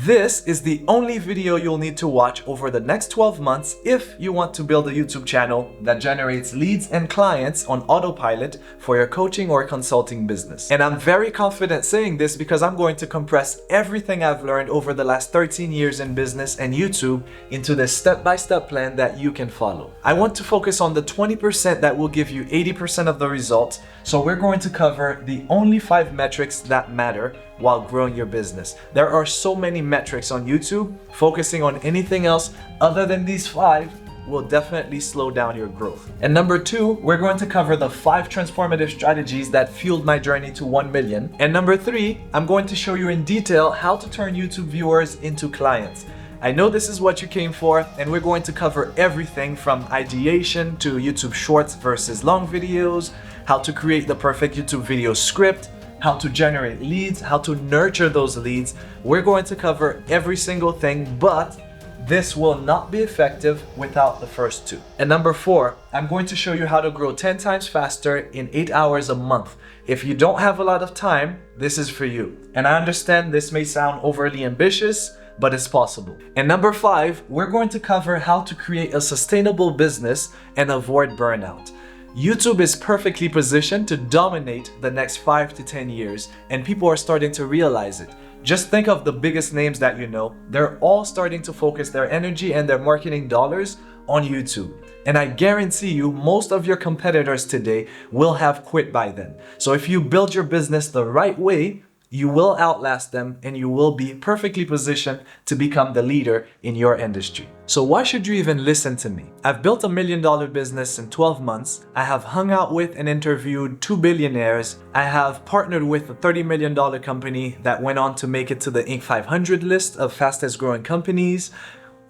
This is the only video you'll need to watch over the next 12 months if you want to build a YouTube channel that generates leads and clients on autopilot for your coaching or consulting business. And I'm very confident saying this because I'm going to compress everything I've learned over the last 13 years in business and YouTube into this step-by-step plan that you can follow. I want to focus on the 20% that will give you 80% of the results, so we're going to cover the only 5 metrics that matter while growing your business. There are so many metrics on YouTube. Focusing on anything else other than these 5 will definitely slow down your growth. And number 2, we're going to cover the 5 transformative strategies that fueled my journey to 1 million. And number 3, I'm going to show you in detail how to turn YouTube viewers into clients. I know this is what you came for, and we're going to cover everything from ideation to YouTube shorts versus long videos, how to create the perfect YouTube video script, how to generate leads, how to nurture those leads. We're going to cover every single thing, but this will not be effective without the first 2. And number 4, I'm going to show you how to grow 10 times faster in 8 hours a month. If you don't have a lot of time, this is for you. And I understand this may sound overly ambitious, but it's possible. And number 5, we're going to cover how to create a sustainable business and avoid burnout. YouTube is perfectly positioned to dominate the next 5 to 10 years, and people are starting to realize it. Just think of the biggest names that you know. They're all starting to focus their energy and their marketing dollars on YouTube. And I guarantee you, most of your competitors today will have quit by then. So if you build your business the right way, you will outlast them and you will be perfectly positioned to become the leader in your industry. So why should you even listen to me? I've built $1 million business in 12 months. I have hung out with and interviewed 2 billionaires. I have partnered with a $30 million company that went on to make it to the Inc. 500 list of fastest growing companies.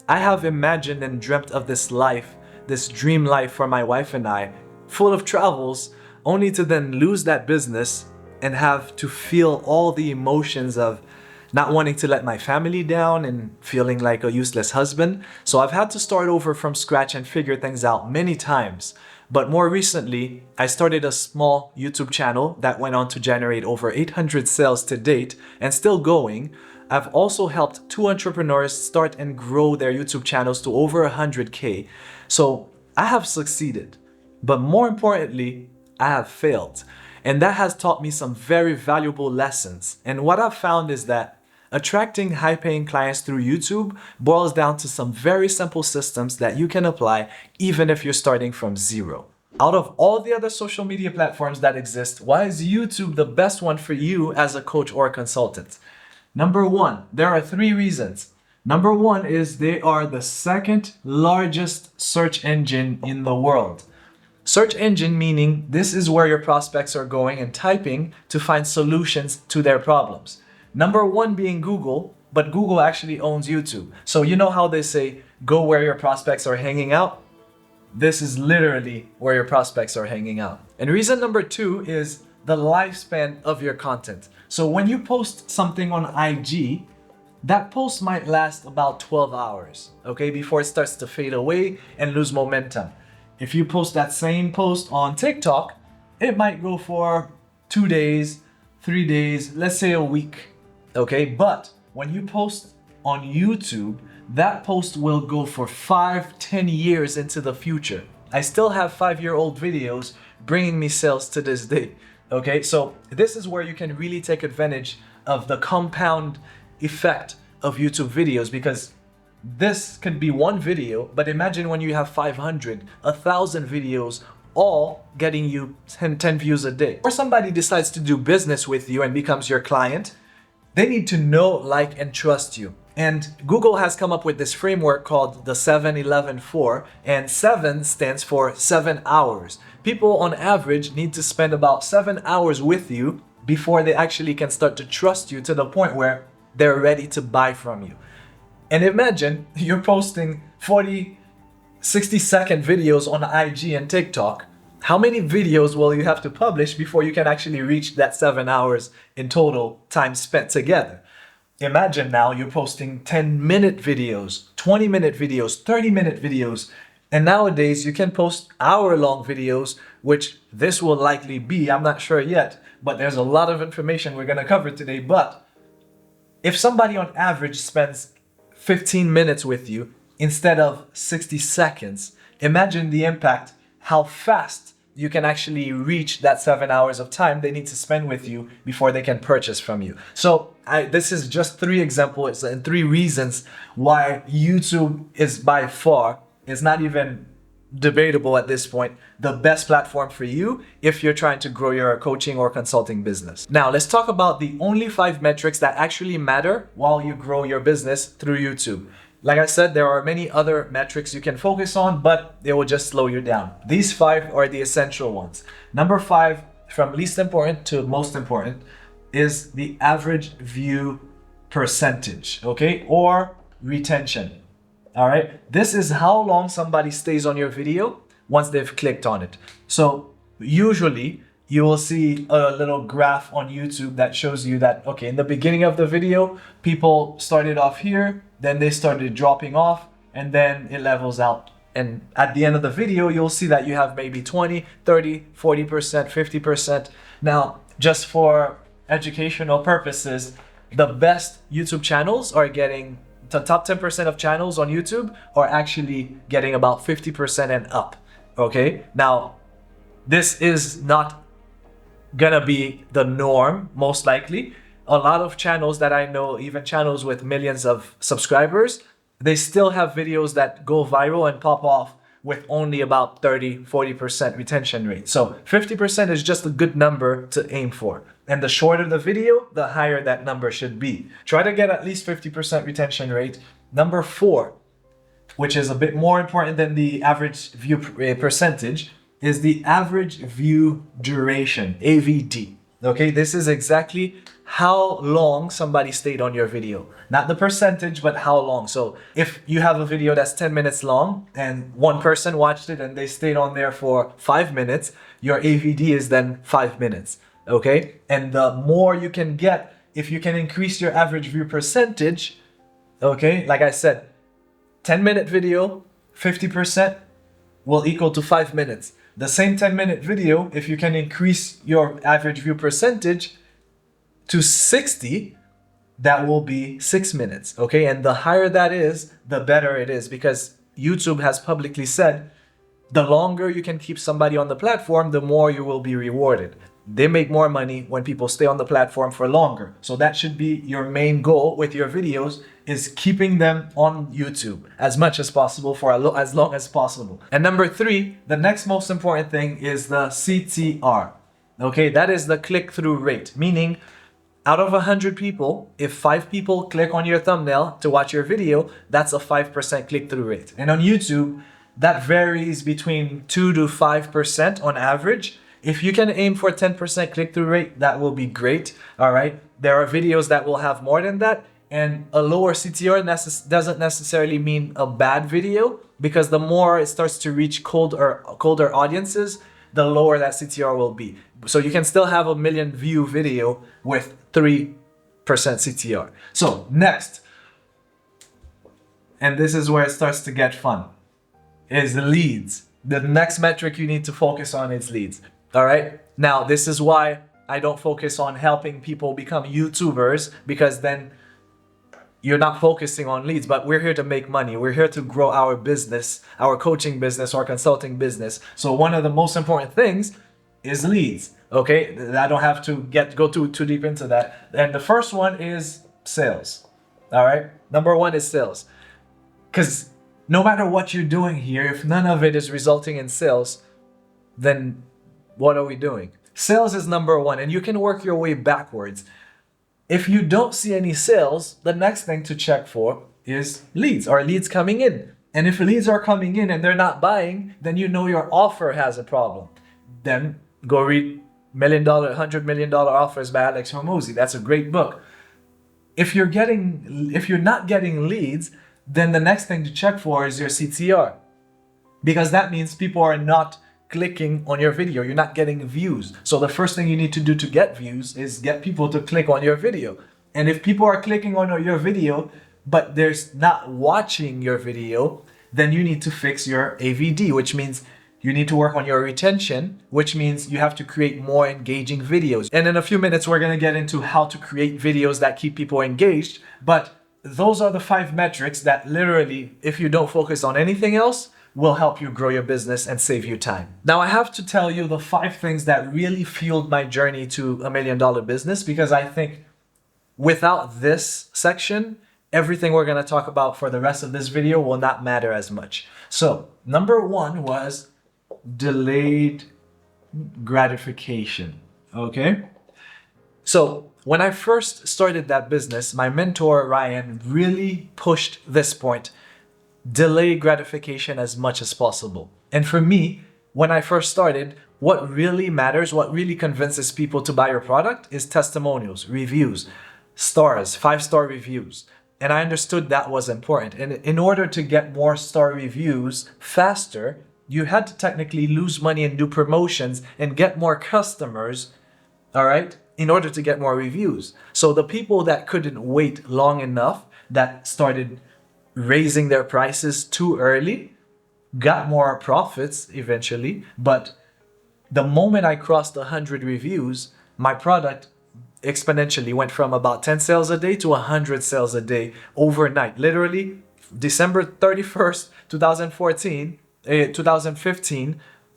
I have imagined and dreamt of this life, this dream life for my wife and I, full of travels, only to then lose that business and have to feel all the emotions of not wanting to let my family down and feeling like a useless husband. So I've had to start over from scratch and figure things out many times. But more recently, I started a small YouTube channel that went on to generate over 800 sales to date and still going. I've also helped 2 entrepreneurs start and grow their YouTube channels to over 100K. So I have succeeded, but more importantly, I have failed. And that has taught me some very valuable lessons. And what I've found is that attracting high-paying clients through YouTube boils down to some very simple systems that you can apply even if you're starting from zero. Out of all the other social media platforms that exist, why is YouTube the best one for you as a coach or a consultant? Number 1, there are 3 reasons. Number 1 is they are the 2nd largest search engine in the world. Search engine meaning this is where your prospects are going and typing to find solutions to their problems. Number 1 being Google, but Google actually owns YouTube. So you know how they say, go where your prospects are hanging out? This is literally where your prospects are hanging out. And reason number 2 is the lifespan of your content. So when you post something on IG, that post might last about 12 hours, okay, before it starts to fade away and lose momentum. If you post that same post on TikTok, it might go for 2 days, 3 days, let's say a week, okay? But when you post on YouTube, that post will go for 5, 10 years into the future. I still have 5-year-old videos bringing me sales to this day, okay? So this is where you can really take advantage of the compound effect of YouTube videos, because this could be one video, but imagine when you have 500, 1,000 videos all getting you 10 views a day. Or somebody decides to do business with you and becomes your client, they need to know, like, and trust you. And Google has come up with this framework called the 7-11-4, and 7 stands for 7 hours. People on average need to spend about 7 hours with you before they actually can start to trust you to the point where they're ready to buy from you. And imagine you're posting 40, 60-second videos on IG and TikTok. How many videos will you have to publish before you can actually reach that 7 hours in total time spent together? Imagine now you're posting 10-minute videos, 20-minute videos, 30-minute videos. And nowadays you can post hour-long videos, which this will likely be, I'm not sure yet, but there's a lot of information we're going to cover today. But if somebody on average spends 15 minutes with you instead of 60 seconds, imagine the impact, how fast you can actually reach that 7 hours of time they need to spend with you before they can purchase from you. So this is just 3 examples and 3 reasons why YouTube is by far, it's not even debatable at this point, the best platform for you if you're trying to grow your coaching or consulting business. Now, let's talk about the only 5 metrics that actually matter while you grow your business through YouTube. Like I said, there are many other metrics you can focus on, but they will just slow you down. These 5 are the essential ones. Number 5, from least important to most important, is the average view percentage, okay? Or retention. All right, this is how long somebody stays on your video once they've clicked on it. So usually you will see a little graph on YouTube that shows you that, okay, in the beginning of the video, people started off here, then they started dropping off, and then it levels out. And at the end of the video, you'll see that you have maybe 20, 30, 40%, 50%. Now, just for educational purposes, the best YouTube channels are getting, the top 10% of channels on YouTube are actually getting about 50% and up, okay? Now, this is not gonna be the norm, most likely. A lot of channels that I know, even channels with millions of subscribers, they still have videos that go viral and pop off with only about 30, 40% retention rate. So 50% is just a good number to aim for. And the shorter the video, the higher that number should be. Try to get at least 50% retention rate. Number 4, which is a bit more important than the average view percentage, is the average view duration, AVD. Okay, this is exactly how long somebody stayed on your video. Not the percentage, but how long. So if you have a video that's 10 minutes long and one person watched it and they stayed on there for 5 minutes, your AVD is then 5 minutes. Okay, and the more you can get, if you can increase your average view percentage, okay, like I said, 10-minute video, 50% will equal to 5 minutes. The same 10-minute video, if you can increase your average view percentage to 60, that will be 6 minutes, okay? And the higher that is, the better it is, because YouTube has publicly said, the longer you can keep somebody on the platform, the more you will be rewarded. They make more money when people stay on the platform for longer. So that should be your main goal with your videos, is keeping them on YouTube as much as possible for as long as possible. And number 3, the next most important thing is the CTR. Okay, that is the click-through rate, meaning out of 100 people, if 5 people click on your thumbnail to watch your video, that's a 5% click-through rate. And on YouTube, that varies between 2 to 5% on average. If you can aim for 10% click-through rate, that will be great, all right? There are videos that will have more than that, and a lower CTR doesn't necessarily mean a bad video, because the more it starts to reach colder audiences, the lower that CTR will be. So you can still have a 1 million view video with 3% CTR. So next, and this is where it starts to get fun, is the leads. The next metric you need to focus on is leads. All right. Now, this is why I don't focus on helping people become YouTubers, because then you're not focusing on leads. But we're here to make money. We're here to grow our business, our coaching business, our consulting business. So one of the most important things is leads. Okay. I don't have to go too deep into that. And the first one is sales. All right. Number 1 is sales. Because no matter what you're doing here, if none of it is resulting in sales, then what are we doing? Sales is number 1, and you can work your way backwards. If you don't see any sales, the next thing to check for is leads. Are leads coming in? And if leads are coming in and they're not buying, then you know your offer has a problem. Then go read $100 million Offers by Alex Hormozi. That's a great book. If you're not getting leads, then the next thing to check for is your CTR, because that means people are not clicking on your video. You're not getting views. So the first thing you need to do to get views is get people to click on your video. And if people are clicking on your video, but they're not watching your video, then you need to fix your AVD, which means You need to work on your retention, which means you have to create more engaging videos. And in a few minutes, we're going to get into how to create videos that keep people engaged. But those are the 5 metrics that literally, if you don't focus on anything else, will help you grow your business and save you time. Now, I have to tell you the 5 things that really fueled my journey to $1 million business, because I think without this section, everything we're going to talk about for the rest of this video will not matter as much. So, number 1 was delayed gratification. Okay? So, when I first started that business, my mentor, Ryan, really pushed this point: delay gratification as much as possible. And for me, when I first started, what really matters, what really convinces people to buy your product is testimonials, reviews, stars, 5-star reviews. And I understood that was important. And in order to get more star reviews faster, you had to technically lose money and do promotions and get more customers, all right, in order to get more reviews. So the people that couldn't wait long enough, that started raising their prices too early, got more profits eventually. But the moment I crossed 100 reviews, my product exponentially went from about 10 sales a day to 100 sales a day overnight. Literally, December 31st, 2015,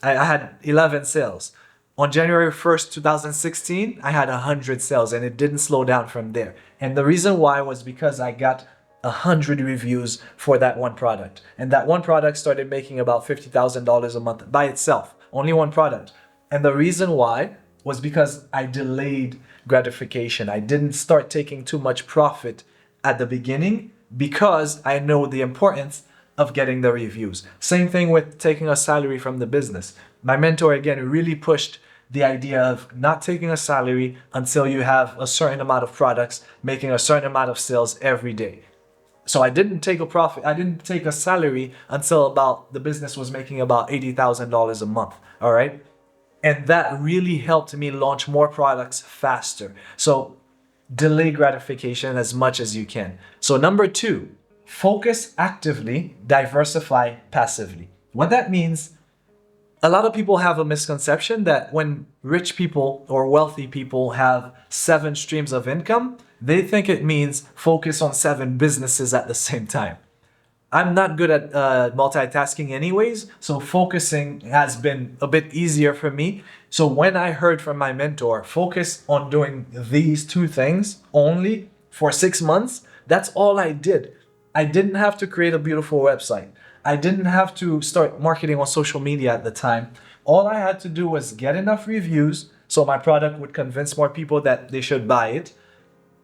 I had 11 sales. On January 1st, 2016, I had 100 sales, and it didn't slow down from there. And the reason why was because I got 100 reviews for that one product. And that one product started making about $50,000 a month by itself. Only one product. And the reason why was because I delayed gratification. I didn't start taking too much profit at the beginning because I know the importance of getting the reviews. Same thing with taking a salary from the business. My mentor, again, really pushed the idea of not taking a salary until you have a certain amount of products, making a certain amount of sales every day. So I didn't take a profit. I didn't take a salary until about the business was making about $80,000 a month. All right. And that really helped me launch more products faster. So delay gratification as much as you can. So number 2, focus actively, diversify passively. What that means, a lot of people have a misconception that when rich people or wealthy people have 7 streams of income, they think it means focus on 7 businesses at the same time. I'm not good at multitasking anyways, so focusing has been a bit easier for me. So when I heard from my mentor, focus on doing these 2 things only for 6 months, that's all I did. I didn't have to create a beautiful website. I didn't have to start marketing on social media at the time. All I had to do was get enough reviews so my product would convince more people that they should buy it,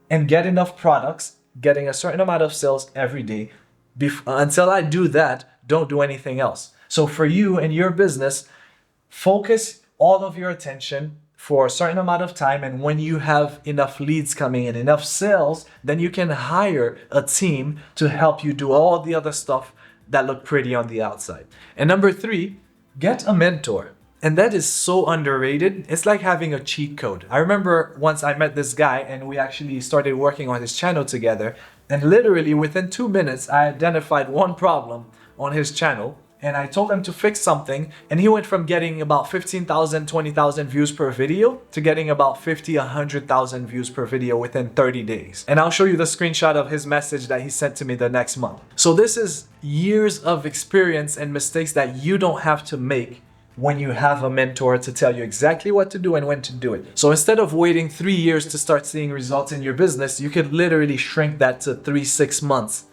and get enough products, getting a certain amount of sales every day. Until I do that, don't do anything else. So for you and your business, focus all of your attention for a certain amount of time, and when you have enough leads coming in, enough sales, then you can hire a team to help you do all the other stuff that look pretty on the outside. And number 3, get a mentor. And that is so underrated. It's like having a cheat code. I remember once I met this guy and we actually started working on his channel together. And literally within 2 minutes, I identified one problem on his channel and I told him to fix something. And he went from getting about 15,000, 20,000 views per video to getting about 50, 100,000 views per video within 30 days. And I'll show you the screenshot of his message that he sent to me the next month. So this is years of experience and mistakes that you don't have to make when you have a mentor to tell you exactly what to do and when to do it. So instead of waiting 3 years to start seeing results in your business, you could literally shrink that to 3-6 months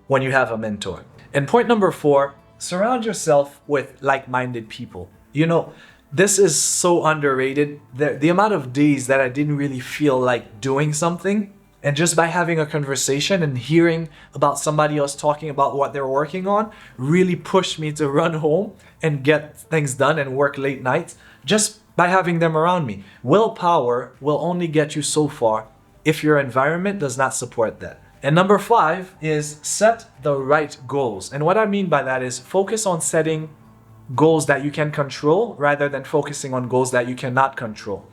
when you have a mentor. And point number 4, surround yourself with like-minded people. You know, this is so underrated. The amount of days that I didn't really feel like doing something, and just by having a conversation and hearing about somebody else talking about what they're working on really pushed me to run home and get things done and work late nights just by having them around me. Willpower will only get you so far if your environment does not support that. And number 5 is set the right goals. And what I mean by that is focus on setting goals that you can control rather than focusing on goals that you cannot control.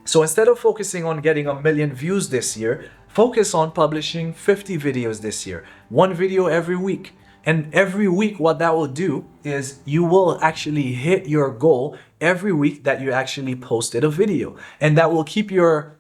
So instead of focusing on getting 1 million views this year, focus on publishing 50 videos this year, 1 video every week. And every week, what that will do is you will actually hit your goal every week that you actually posted a video. And that will keep you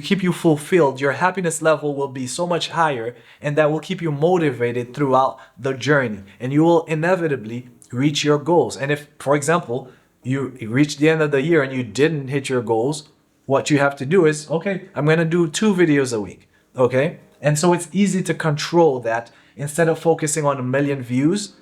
keep you fulfilled. Your happiness level will be so much higher, and that will keep you motivated throughout the journey. And you will inevitably reach your goals. And if, for example, you reach the end of the year and you didn't hit your goals, what you have to do is, okay, I'm going to do 2 videos a week. Okay. And so it's easy to control that instead of focusing on 1,000,000 views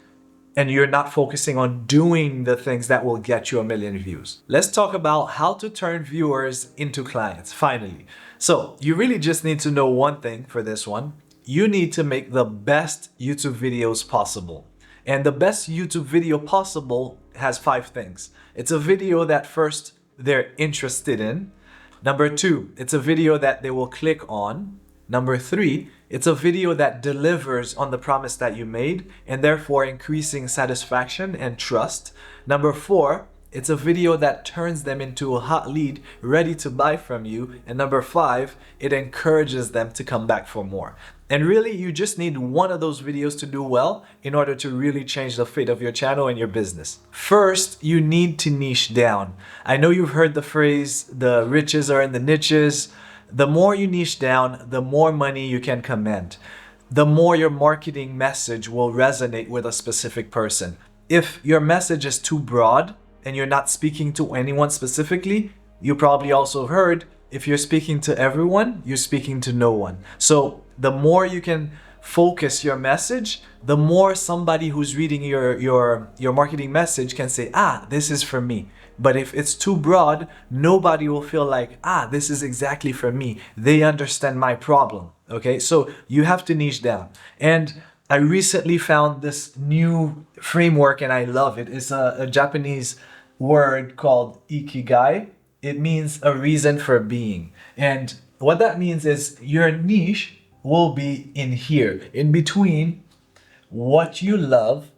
and you're not focusing on doing the things that will get you 1,000,000 views. Let's talk about how to turn viewers into clients, finally. So you really just need to know one thing for this one. You need to make the best YouTube videos possible. And the best YouTube video possible has 5 things. It's a video that first they're interested in. Number 2, it's a video that they will click on. Number 3, it's a video that delivers on the promise that you made and therefore increasing satisfaction and trust. Number 4, it's a video that turns them into a hot lead ready to buy from you. And number 5, it encourages them to come back for more. And really, you just need one of those videos to do well in order to really change the fate of your channel and your business. First, you need to niche down. I know you've heard the phrase, the riches are in the niches. The more you niche down, the more money you can command. The more your marketing message will resonate with a specific person. If your message is too broad and you're not speaking to anyone specifically, you probably also heard, if you're speaking to everyone, you're speaking to no one. So the more you can focus your message, the more somebody who's reading your marketing message can say, this is for me. But if it's too broad, nobody will feel like, this is exactly for me. They understand my problem. Okay, so you have to niche down. And I recently found this new framework and I love it. It's a Japanese word called ikigai. It means a reason for being. And what that means is your niche will be in here, in between what you love,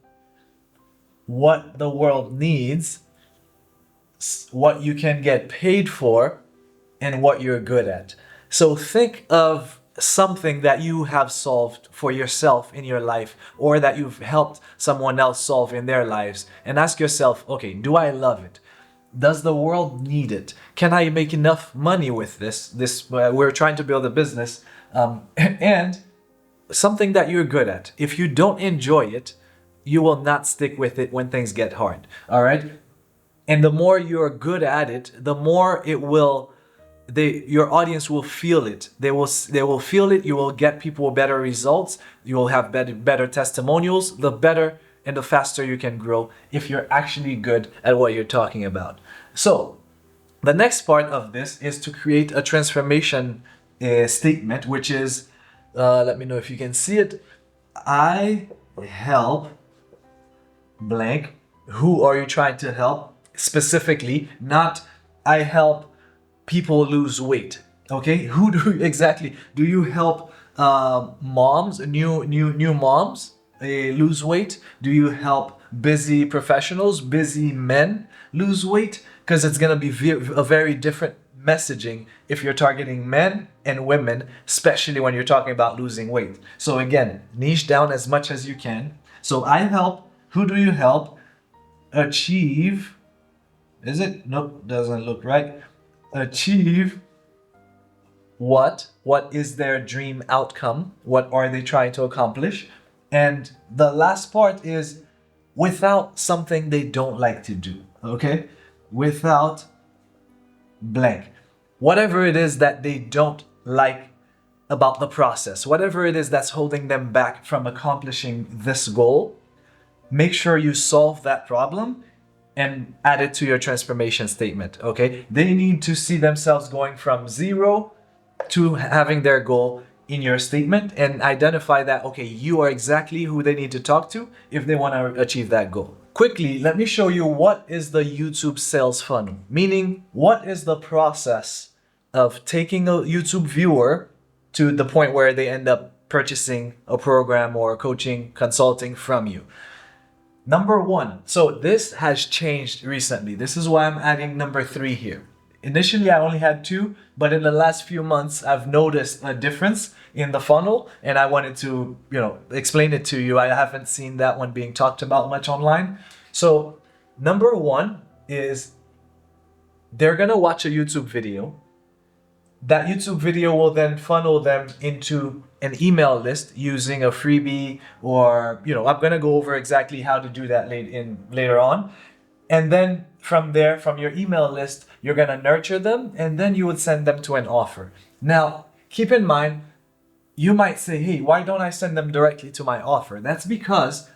what the world needs, what you can get paid for, and what you're good at. So think of something that you have solved for yourself in your life, or that you've helped someone else solve in their lives, and ask yourself, okay, do I love it? Does the world need it? Can I make enough money with this? We're trying to build a business, and something that you're good at. If you don't enjoy it, you will not stick with it when things get hard. All right. And the more you're good at it, the more it will, your audience will feel it. They will feel it. You will get people better results. You will have better testimonials. The better and the faster you can grow if you're actually good at what you're talking about. So the next part of this is to create a transformation statement, which is, let me know if you can see it. I help blank. Who are you trying to help? Specifically, not I help people lose weight. Okay, who do you help moms, new moms lose weight? Do you help busy professionals, busy men lose weight? Because it's gonna be a very different messaging if you're targeting men and women, especially when you're talking about losing weight. So again, niche down as much as you can. So I help. Who do you help achieve? Is it? Nope, doesn't look right. Achieve what? What is their dream outcome? What are they trying to accomplish? And the last part is without something they don't like to do. Okay? Without blank. Whatever it is that they don't like about the process, whatever it is that's holding them back from accomplishing this goal, make sure you solve that problem and add it to your transformation statement, okay? They need to see themselves going from 0 to having their goal in your statement, and identify that, okay, you are exactly who they need to talk to if they want to achieve that goal. Quickly, let me show you what is the YouTube sales funnel, meaning what is the process of taking a YouTube viewer to the point where they end up purchasing a program or coaching, consulting from you. Number 1, so this has changed recently. This is why I'm adding number 3 here. Initially, I only had 2, but in the last few months, I've noticed a difference. in the funnel, and I wanted to, explain it to you. I haven't seen that one being talked about much online. So number one is they're gonna watch a YouTube video. That YouTube video will then funnel them into an email list using a freebie, or I'm gonna go over exactly how to do that later on. And then from there, from your email list, you're gonna nurture them, and then you would send them to an offer. Now, keep in mind, you might say, hey, why don't I send them directly to my offer? That's because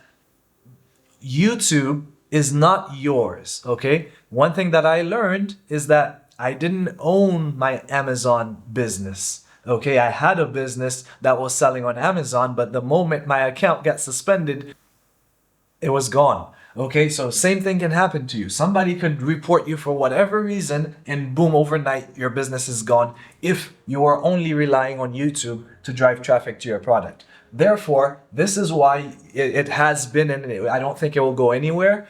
YouTube is not yours, okay? One thing that I learned is that I didn't own my Amazon business. Okay, I had a business that was selling on Amazon, but the moment my account got suspended, it was gone. Okay, so same thing can happen to you. Somebody could report you for whatever reason, and boom, overnight your business is gone if you are only relying on YouTube to drive traffic to your product. Therefore, this is why it has been, and I don't think it will go anywhere.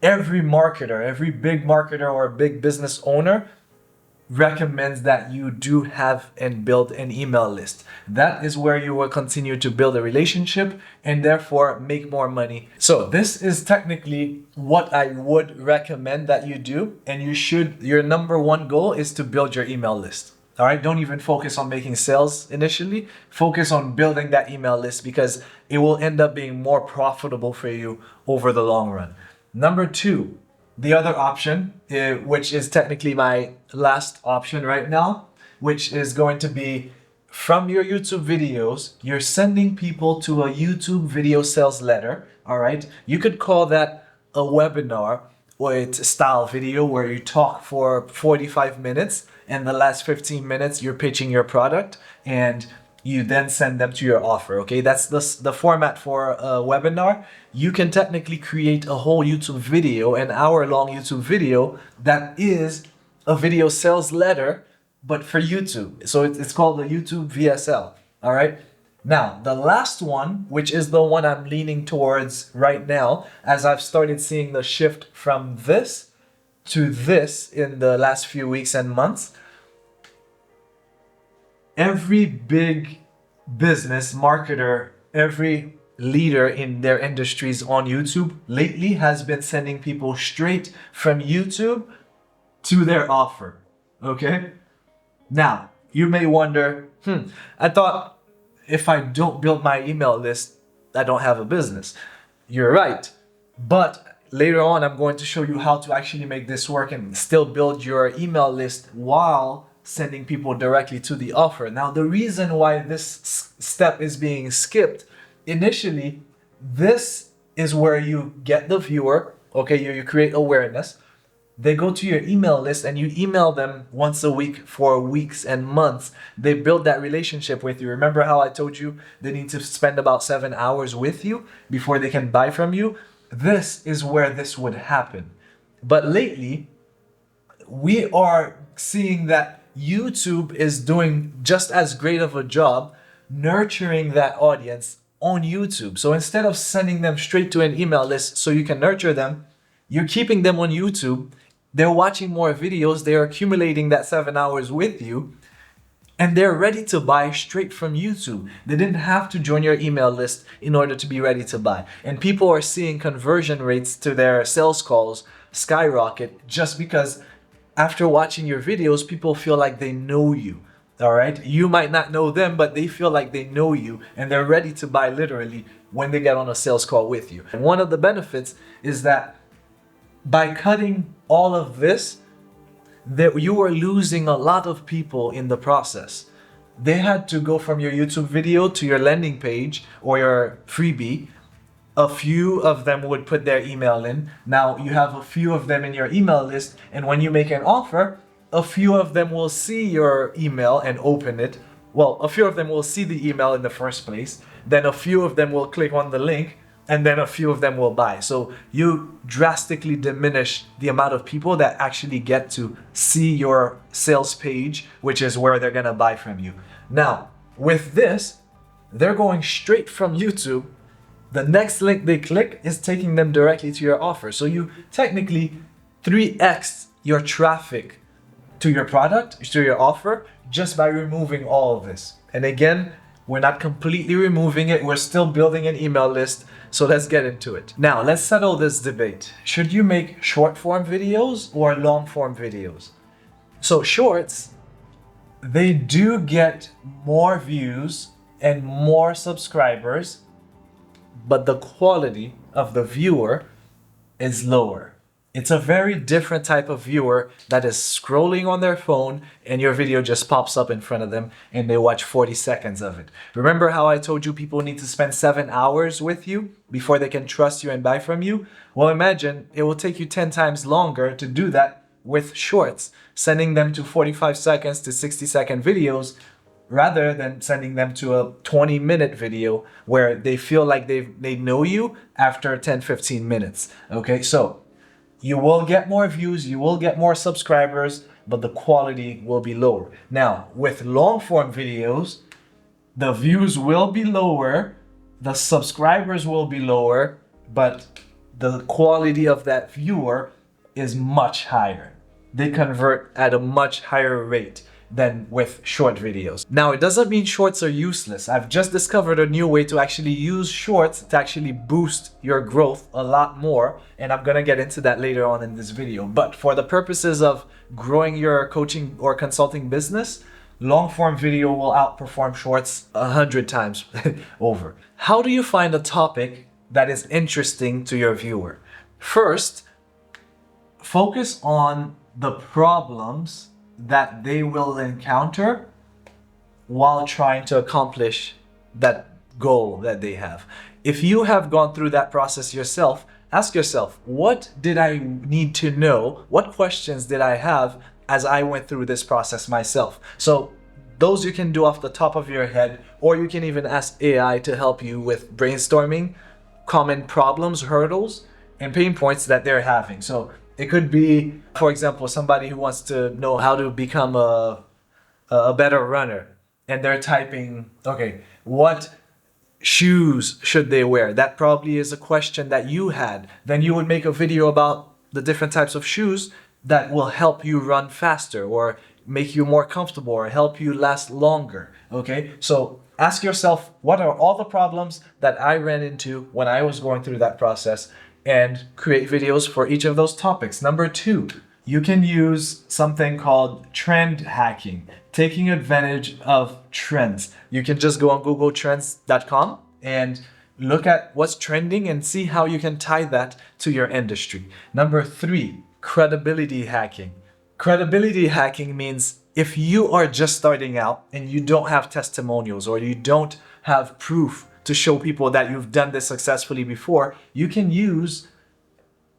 Every marketer, every big marketer or big business owner recommends that you do have and build an email list. That is where you will continue to build a relationship and therefore make more money. So this is technically what I would recommend that you do, and your number one goal is to build your email list. All right, don't even focus on making sales initially. Focus on building that email list, because it will end up being more profitable for you over the long run. Number two, the other option, which is technically my last option right now, which is going to be from your YouTube videos, you're sending people to a YouTube video sales letter. All right, you could call that a webinar, or it's a style video where you talk for 45 minutes and the last 15 minutes you're pitching your product, and you then send them to your offer. Okay, that's the format for a webinar. You can technically create a whole YouTube video, an hour-long YouTube video that is a video sales letter, but for YouTube. So it's called the YouTube VSL. All right. Now, the last one, which is the one I'm leaning towards right now, as I've started seeing the shift from this to this in the last few weeks and months. Every big business marketer, every leader in their industries on YouTube lately has been sending people straight from YouTube to their offer. Okay? Now, you may wonder, I thought if I don't build my email list, I don't have a business. You're right. But later on, I'm going to show you how to actually make this work and still build your email list while sending people directly to the offer. Now, the reason why this step is being skipped initially, this is where you get the viewer. Okay, you create awareness. They go to your email list and you email them once a week for weeks and months. They build that relationship with you. Remember how I told you they need to spend about 7 hours with you before they can buy from you? This is where this would happen. But lately, we are seeing that YouTube is doing just as great of a job nurturing that audience on YouTube. So instead of sending them straight to an email list so you can nurture them, you're keeping them on YouTube. They're watching more videos. They're accumulating that 7 hours with you, and they're ready to buy straight from YouTube. They didn't have to join your email list in order to be ready to buy. And people are seeing conversion rates to their sales calls skyrocket just because after watching your videos, people feel like they know you. All right. You might not know them, but they feel like they know you and they're ready to buy literally when they get on a sales call with you. And one of the benefits is that by cutting all of this, that you are losing a lot of people in the process. They had to go from your YouTube video to your landing page or your freebie. A few of them would put their email in. Now you have a few of them in your email list, and when you make an offer, a few of them will see your email and open it. Well, a few of them will see the email in the first place. Then a few of them will click on the link, and then a few of them will buy. So you drastically diminish the amount of people that actually get to see your sales page, which is where they're gonna buy from you. Now, with this, they're going straight from YouTube. The next link they click is taking them directly to your offer. So you technically 3x your traffic to your product, to your offer, just by removing all of this. And again, We're not completely removing it. We're still building an email list. So let's get into it. Now, let's settle this debate. Should you make short form videos or long form videos? So shorts, they do get more views and more subscribers, but the quality of the viewer is lower. It's a very different type of viewer that is scrolling on their phone and your video just pops up in front of them and they watch 40 seconds of it. Remember how I told you people need to spend 7 hours with you before they can trust you and buy from you? Well, imagine it will take you 10 times longer to do that with shorts, sending them to 45 seconds to 60-second videos rather than sending them to a 20-minute video where they feel like they know you after 10-15 minutes. Okay, so you will get more views, you will get more subscribers, but the quality will be lower. Now, with long form videos, the views will be lower, the subscribers will be lower, but the quality of that viewer is much higher. They convert at a much higher rate than with short videos. Now, it doesn't mean shorts are useless. I've just discovered a new way to actually use shorts to actually boost your growth a lot more, and I'm gonna get into that later on in this video. But for the purposes of growing your coaching or consulting business, long form video will outperform shorts 100 times over. How do you find a topic that is interesting to your viewer? First, focus on the problems that they will encounter while trying to accomplish that goal that they have. If you have gone through that process yourself, ask yourself, what did I need to know? What questions did I have as I went through this process myself? So those you can do off the top of your head, or you can even ask AI to help you with brainstorming common problems, hurdles, and pain points that they're having. So it could be, for example, somebody who wants to know how to become a better runner, and they're typing, okay, what shoes should they wear? That probably is a question that you had. Then you would make a video about the different types of shoes that will help you run faster or make you more comfortable or help you last longer. Okay, so ask yourself, what are all the problems that I ran into when I was going through that process, and create videos for each of those topics. Number 2, you can use something called trend hacking, taking advantage of trends. You can just go on googletrends.com and look at what's trending and see how you can tie that to your industry. Number 3, credibility hacking. Credibility hacking means if you are just starting out and you don't have testimonials or you don't have proof to show people that you've done this successfully before, you can use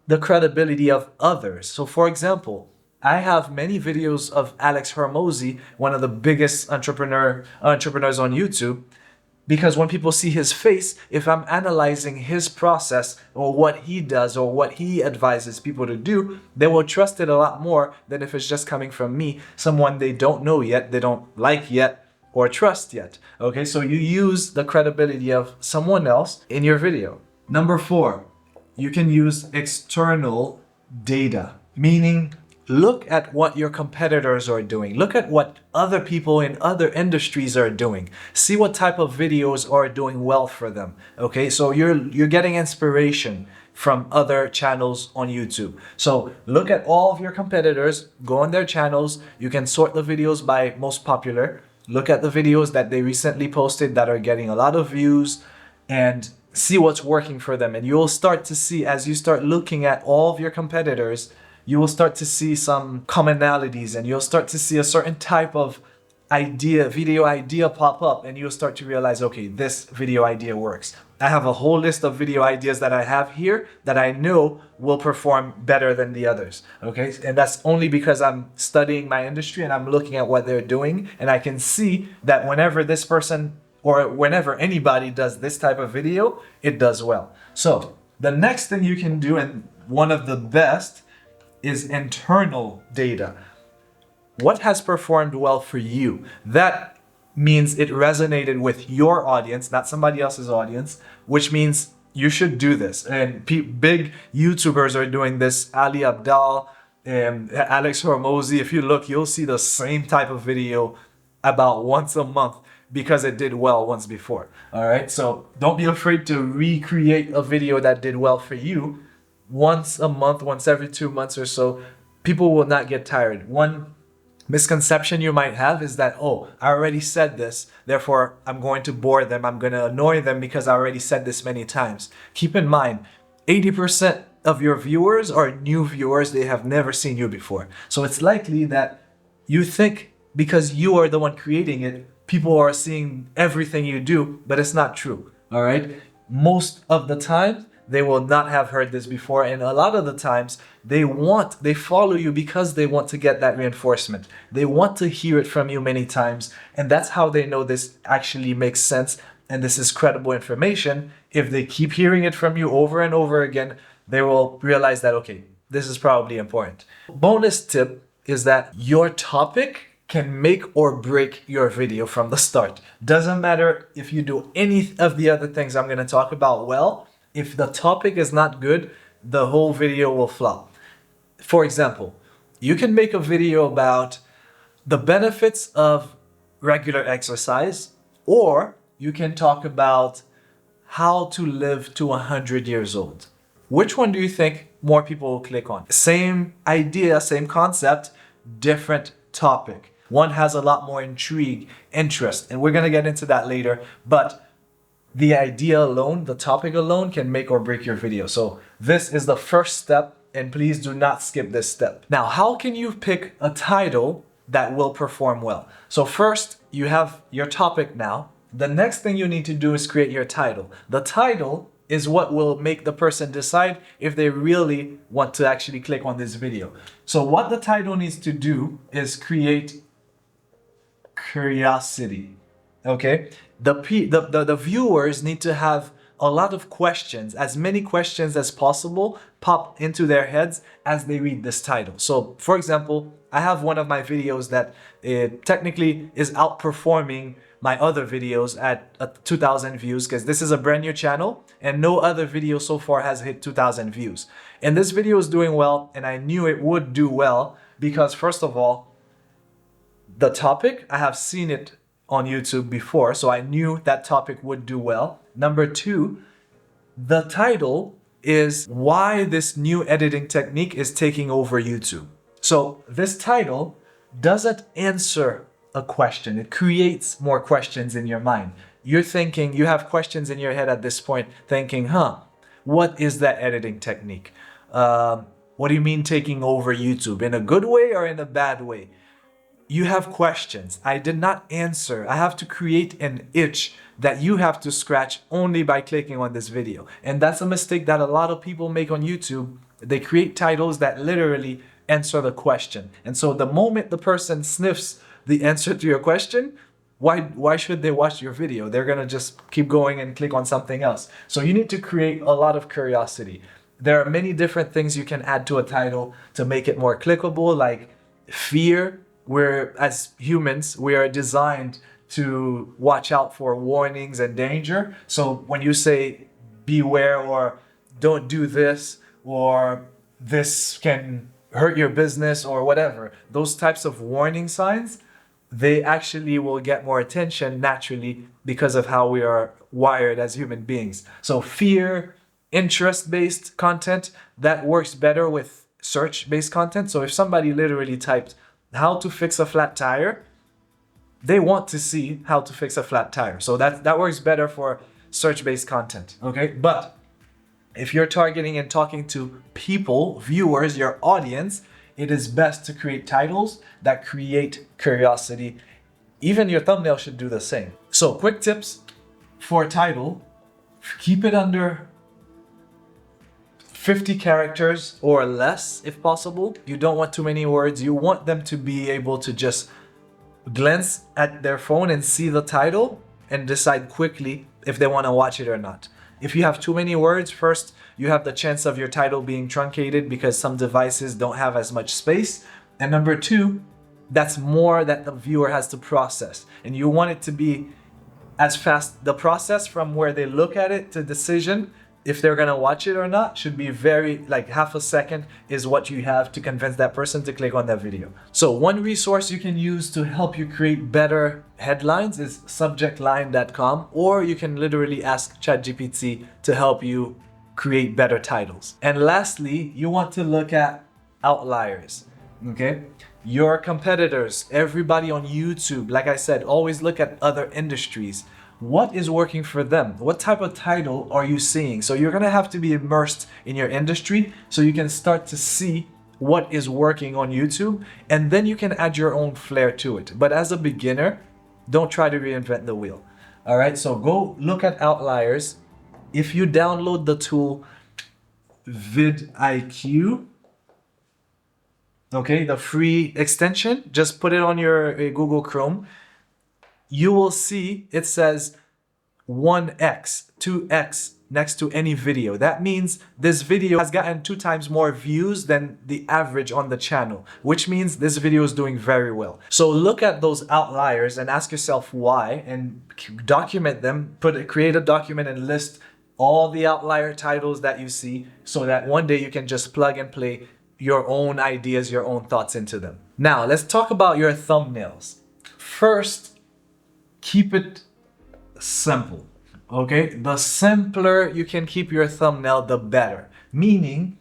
the credibility of others. So for example, I have many videos of Alex Hormozi, one of the biggest entrepreneurs on YouTube, because when people see his face, if I'm analyzing his process or what he does or what he advises people to do, they will trust it a lot more than if it's just coming from me, someone they don't know yet, they don't like yet, or trust yet. Okay, so you use the credibility of someone else in your video. Number 4, you can use external data, meaning look at what your competitors are doing. Look at what other people in other industries are doing. See what type of videos are doing well for them. Okay, so you're getting inspiration from other channels on YouTube. So look at all of your competitors, go on their channels. You can sort the videos by most popular. Look at the videos that they recently posted that are getting a lot of views and see what's working for them. And you'll start to see, as you start looking at all of your competitors, you will start to see some commonalities and you'll start to see a certain type of video idea pop up, and you'll start to realize, okay, this video idea works. I have a whole list of video ideas that I have here that I know will perform better than the others. Okay, and that's only because I'm studying my industry and I'm looking at what they're doing, and I can see that whenever this person or whenever anybody does this type of video, it does well. So the next thing you can do, and one of the best, is internal data. What has performed well for you? That means it resonated with your audience, not somebody else's audience, which means you should do this. And big YouTubers are doing this. Ali Abdal, Alex Hormozi. If you look, you'll see the same type of video about once a month because it did well once before. All right, so don't be afraid to recreate a video that did well for you once a month, once every 2 months or so. People will not get tired. One misconception you might have is that, oh, I already said this, therefore I'm going to bore them, I'm going to annoy them because I already said this many times. Keep in mind, 80% of your viewers are new viewers. They have never seen you before. So it's likely that you think because you are the one creating it, people are seeing everything you do, but it's not true. All right. Most of the time, they will not have heard this before. And a lot of the times they follow you because they want to get that reinforcement. They want to hear it from you many times. And that's how they know this actually makes sense. And this is credible information. If they keep hearing it from you over and over again, they will realize that, okay, this is probably important. Bonus tip is that your topic can make or break your video from the start. Doesn't matter if you do any of the other things I'm going to talk about well. If the topic is not good, the whole video will flop. For example, you can make a video about the benefits of regular exercise, or you can talk about how to live to 100 years old. Which one do you think more people will click on? Same idea, same concept, different topic. One has a lot more intrigue, interest, and we're going to get into that later. But the idea alone, the topic alone can make or break your video. So this is the first step, and please do not skip this step. Now, how can you pick a title that will perform well? So first, you have your topic now. The next thing you need to do is create your title. The title is what will make the person decide if they really want to actually click on this video. So what the title needs to do is create curiosity. Okay, the viewers need to have a lot of questions, as many questions as possible pop into their heads as they read this title. So for example, I have one of my videos that technically is outperforming my other videos at 2,000 views, because this is a brand new channel and no other video so far has hit 2,000 views. And this video is doing well, and I knew it would do well because, first of all, the topic, I have seen it on YouTube before, so I knew that topic would do well. Number two, the title is why this new editing technique is taking over YouTube. So this title doesn't answer a question. It creates more questions in your mind. You're thinking, you have questions in your head at this point thinking, what is that editing technique? What do you mean taking over YouTube? In a good way or in a bad way? You have questions. I did not answer. I have to create an itch that you have to scratch only by clicking on this video. And that's a mistake that a lot of people make on YouTube. They create titles that literally answer the question. And so the moment the person sniffs the answer to your question, why should they watch your video? They're going to just keep going and click on something else. So you need to create a lot of curiosity. There are many different things you can add to a title to make it more clickable, like fear. Where as humans, we are designed to watch out for warnings and danger. So when you say beware or don't do this or this can hurt your business or whatever, those types of warning signs, they actually will get more attention naturally because of how we are wired as human beings. So fear, interest-based content, that works better with search-based content. So if somebody literally typed how to fix a flat tire, they want to see how to fix a flat tire. So that works better for search-based content, okay? But if you're targeting and talking to people, viewers, your audience, it is best to create titles that create curiosity. Even your thumbnail should do the same. So quick tips for a title: keep it under 50 characters or less if possible. You don't want too many words. You want them to be able to just glance at their phone and see the title and decide quickly if they want to watch it or not. If you have too many words, first, you have the chance of your title being truncated because some devices don't have as much space. And number two, that's more that the viewer has to process. And you want it to be as fast, the process from where they look at it to decision, if they're gonna watch it or not should be very, like, half a second is what you have to convince that person to click on that video. So one resource you can use to help you create better headlines is subjectline.com, or you can literally ask ChatGPT to help you create better titles. And lastly, you want to look at outliers, okay? Your competitors, everybody on YouTube, like I said, always look at other industries. What is working for them? What type of title are you seeing? So you're gonna have to be immersed in your industry so you can start to see what is working on YouTube, and then you can add your own flair to it. But as a beginner, don't try to reinvent the wheel. All right, so go look at outliers. If you download the tool vidIQ, okay, the free extension, just put it on your Google Chrome. You will see it says 1x, 2x next to any video. That means this video has gotten 2 times more views than the average on the channel, which means this video is doing very well. So look at those outliers and ask yourself why, and document them. Create a document and list all the outlier titles that you see, so that one day you can just plug and play your own ideas, your own thoughts into them. Now, let's talk about your thumbnails. First, keep it simple, okay? The simpler you can keep your thumbnail, the better. Meaning,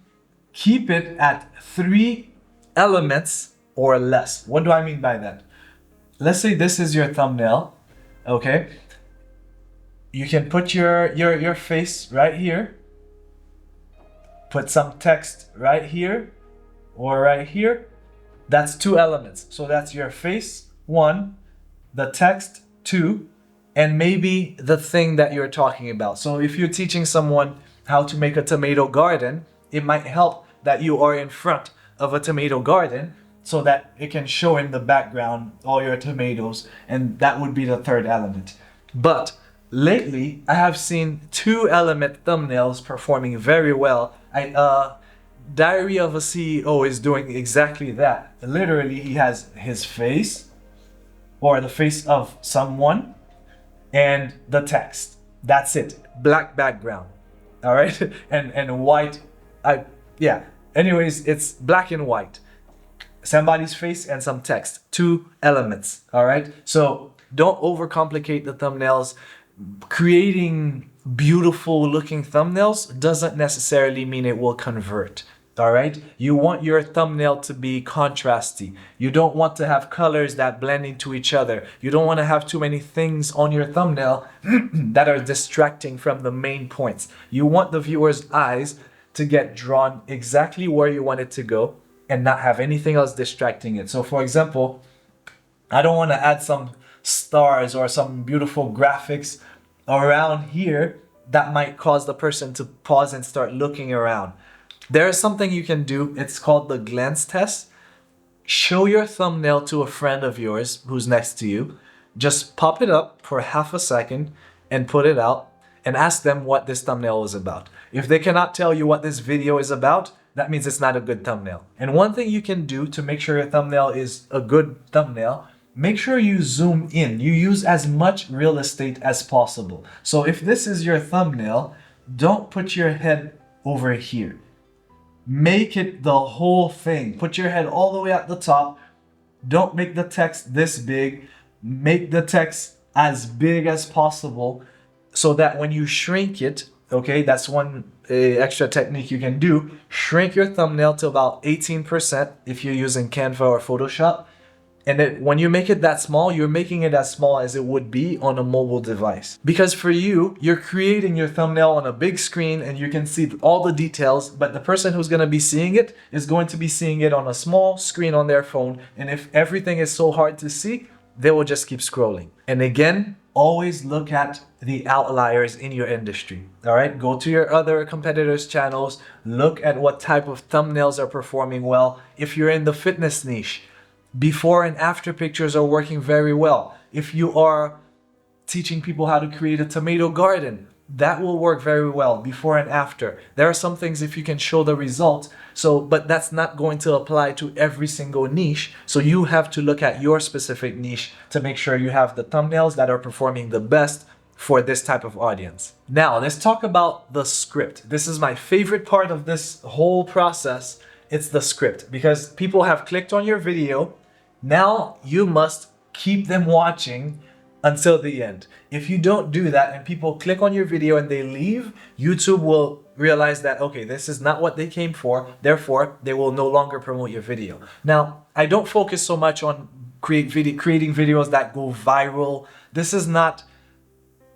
keep it at 3 elements or less. What do I mean by that? Let's say this is your thumbnail, okay? You can put your face right here, put some text right here or right here. That's 2 elements. So that's your face, 1, the text, 2, and maybe the thing that you're talking about. So if you're teaching someone how to make a tomato garden, it might help that you are in front of a tomato garden so that it can show in the background all your tomatoes, and that would be the 3rd element. But lately, I have seen 2-element thumbnails performing very well. Diary of a CEO is doing exactly that. Literally, he has his face or the face of someone and the text. That's it. Black background. All right? and white. Yeah. Anyways, it's black and white. Somebody's face and some text. 2 elements. All right? So don't overcomplicate the thumbnails. Creating beautiful looking thumbnails doesn't necessarily mean it will convert. All right, you want your thumbnail to be contrasty. You don't want to have colors that blend into each other. You don't want to have too many things on your thumbnail that are distracting from the main points. You want the viewer's eyes to get drawn exactly where you want it to go and not have anything else distracting it. So for example, I don't want to add some stars or some beautiful graphics around here that might cause the person to pause and start looking around. There is something you can do. It's called the glance test. Show your thumbnail to a friend of yours who's next to you. Just pop it up for half a second and put it out and ask them what this thumbnail is about. If they cannot tell you what this video is about, that means it's not a good thumbnail. And one thing you can do to make sure your thumbnail is a good thumbnail, make sure you zoom in. You use as much real estate as possible. So if this is your thumbnail, don't put your head over here. Make it the whole thing. Put your head all the way at the top. Don't make the text this big. Make the text as big as possible so that when you shrink it, okay, that's one extra technique you can do. Shrink your thumbnail to about 18% if you're using Canva or Photoshop. And then when you make it that small, you're making it as small as it would be on a mobile device. Because for you, you're creating your thumbnail on a big screen and you can see all the details, but the person who's going to be seeing it is going to be seeing it on a small screen on their phone. And if everything is so hard to see, they will just keep scrolling. And again, always look at the outliers in your industry. All right, go to your other competitors' channels, look at what type of thumbnails are performing well. If you're in the fitness niche, before and after pictures are working very well. If you are teaching people how to create a tomato garden, that will work very well before and after. There are some things if you can show the result, but that's not going to apply to every single niche. So you have to look at your specific niche to make sure you have the thumbnails that are performing the best for this type of audience. Now, let's talk about the script. This is my favorite part of this whole process. It's the script, because people have clicked on your video. Now you must keep them watching until the end. If you don't do that and people click on your video and they leave, YouTube will realize that, okay, this is not what they came for, therefore they will no longer promote your video. Now, I don't focus so much on creating videos that go viral. This is not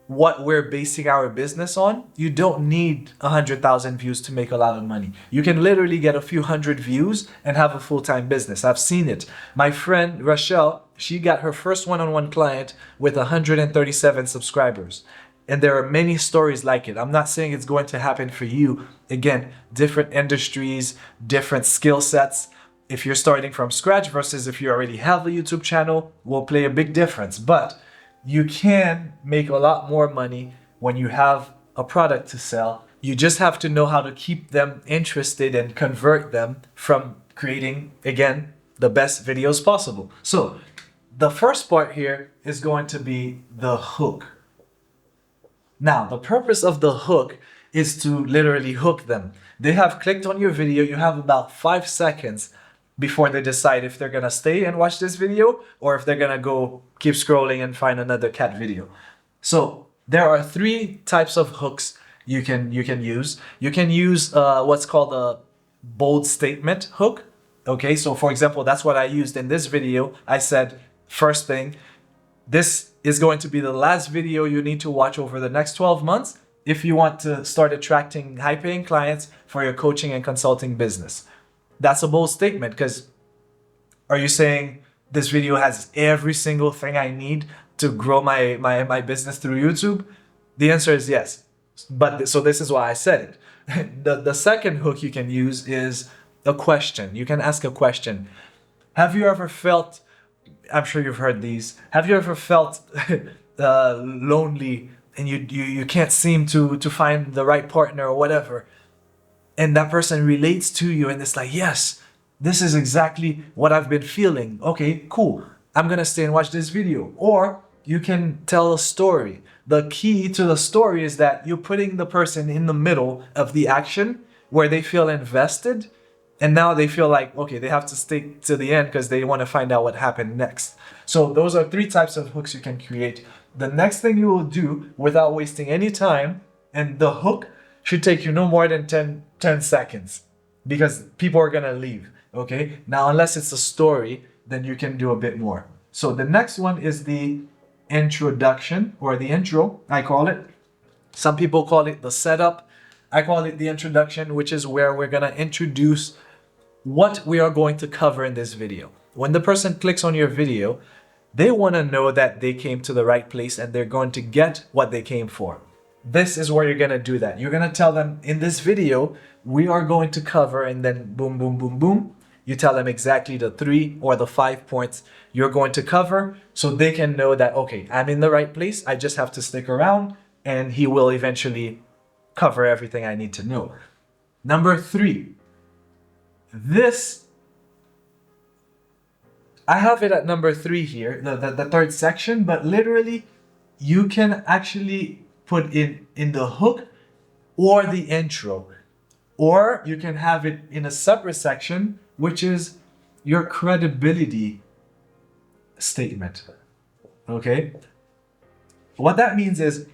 what we're basing our business on. You don't need 100,000 views to make a lot of money. You can literally get a few hundred views and have a full-time business. I've seen it. My friend Rachel, she got her first one-on-one client with 137 subscribers. And there are many stories like it. I'm not saying it's going to happen for you. Again, different industries, different skill sets. If you're starting from scratch versus if you already have a YouTube channel, will play a big difference. But you can make a lot more money when you have a product to sell. You just have to know how to keep them interested and convert them from creating, again, the best videos possible. So the first part here is going to be the hook. Now, the purpose of the hook is to literally hook them. They have clicked on your video. You have about 5 seconds before they decide if they're gonna stay and watch this video or if they're gonna go keep scrolling and find another cat video. So there are 3 types of hooks you can use. You can use what's called a bold statement hook. Okay, so for example, that's what I used in this video. I said, first thing, this is going to be the last video you need to watch over the next 12 months if you want to start attracting high-paying clients for your coaching and consulting business. That's a bold statement, because are you saying this video has every single thing I need to grow my business through YouTube? The answer is yes. But so this is why I said it. The second hook you can use is a question. You can ask a question. Have you ever felt, I'm sure you've heard these, have you ever felt lonely and you can't seem to find the right partner or whatever? And that person relates to you and it's like, yes, this is exactly what I've been feeling. Okay, cool. I'm gonna stay and watch this video. Or you can tell a story. The key to the story is that you're putting the person in the middle of the action where they feel invested. And now they feel like, okay, they have to stay to the end because they want to find out what happened next. So those are 3 types of hooks you can create. The next thing you will do without wasting any time, and the hook should take you no more than 10 seconds because people are going to leave. Okay. Now, unless it's a story, then you can do a bit more. So the next one is the introduction, or the intro, I call it. Some people call it the setup. I call it the introduction, which is where we're going to introduce what we are going to cover in this video. When the person clicks on your video, they want to know that they came to the right place and they're going to get what they came for. This is where you're going to do that. You're going to tell them, in this video, we are going to cover, and then boom, boom, boom, boom. You tell them exactly the 3 or the 5 points you're going to cover so they can know that, okay, I'm in the right place. I just have to stick around and he will eventually cover everything I need to know. Number 3, this, I have it at number 3 here, the third section, but literally you can actually put in the hook or the intro, or you can have it in a separate section, which is your credibility statement. Okay? What that means is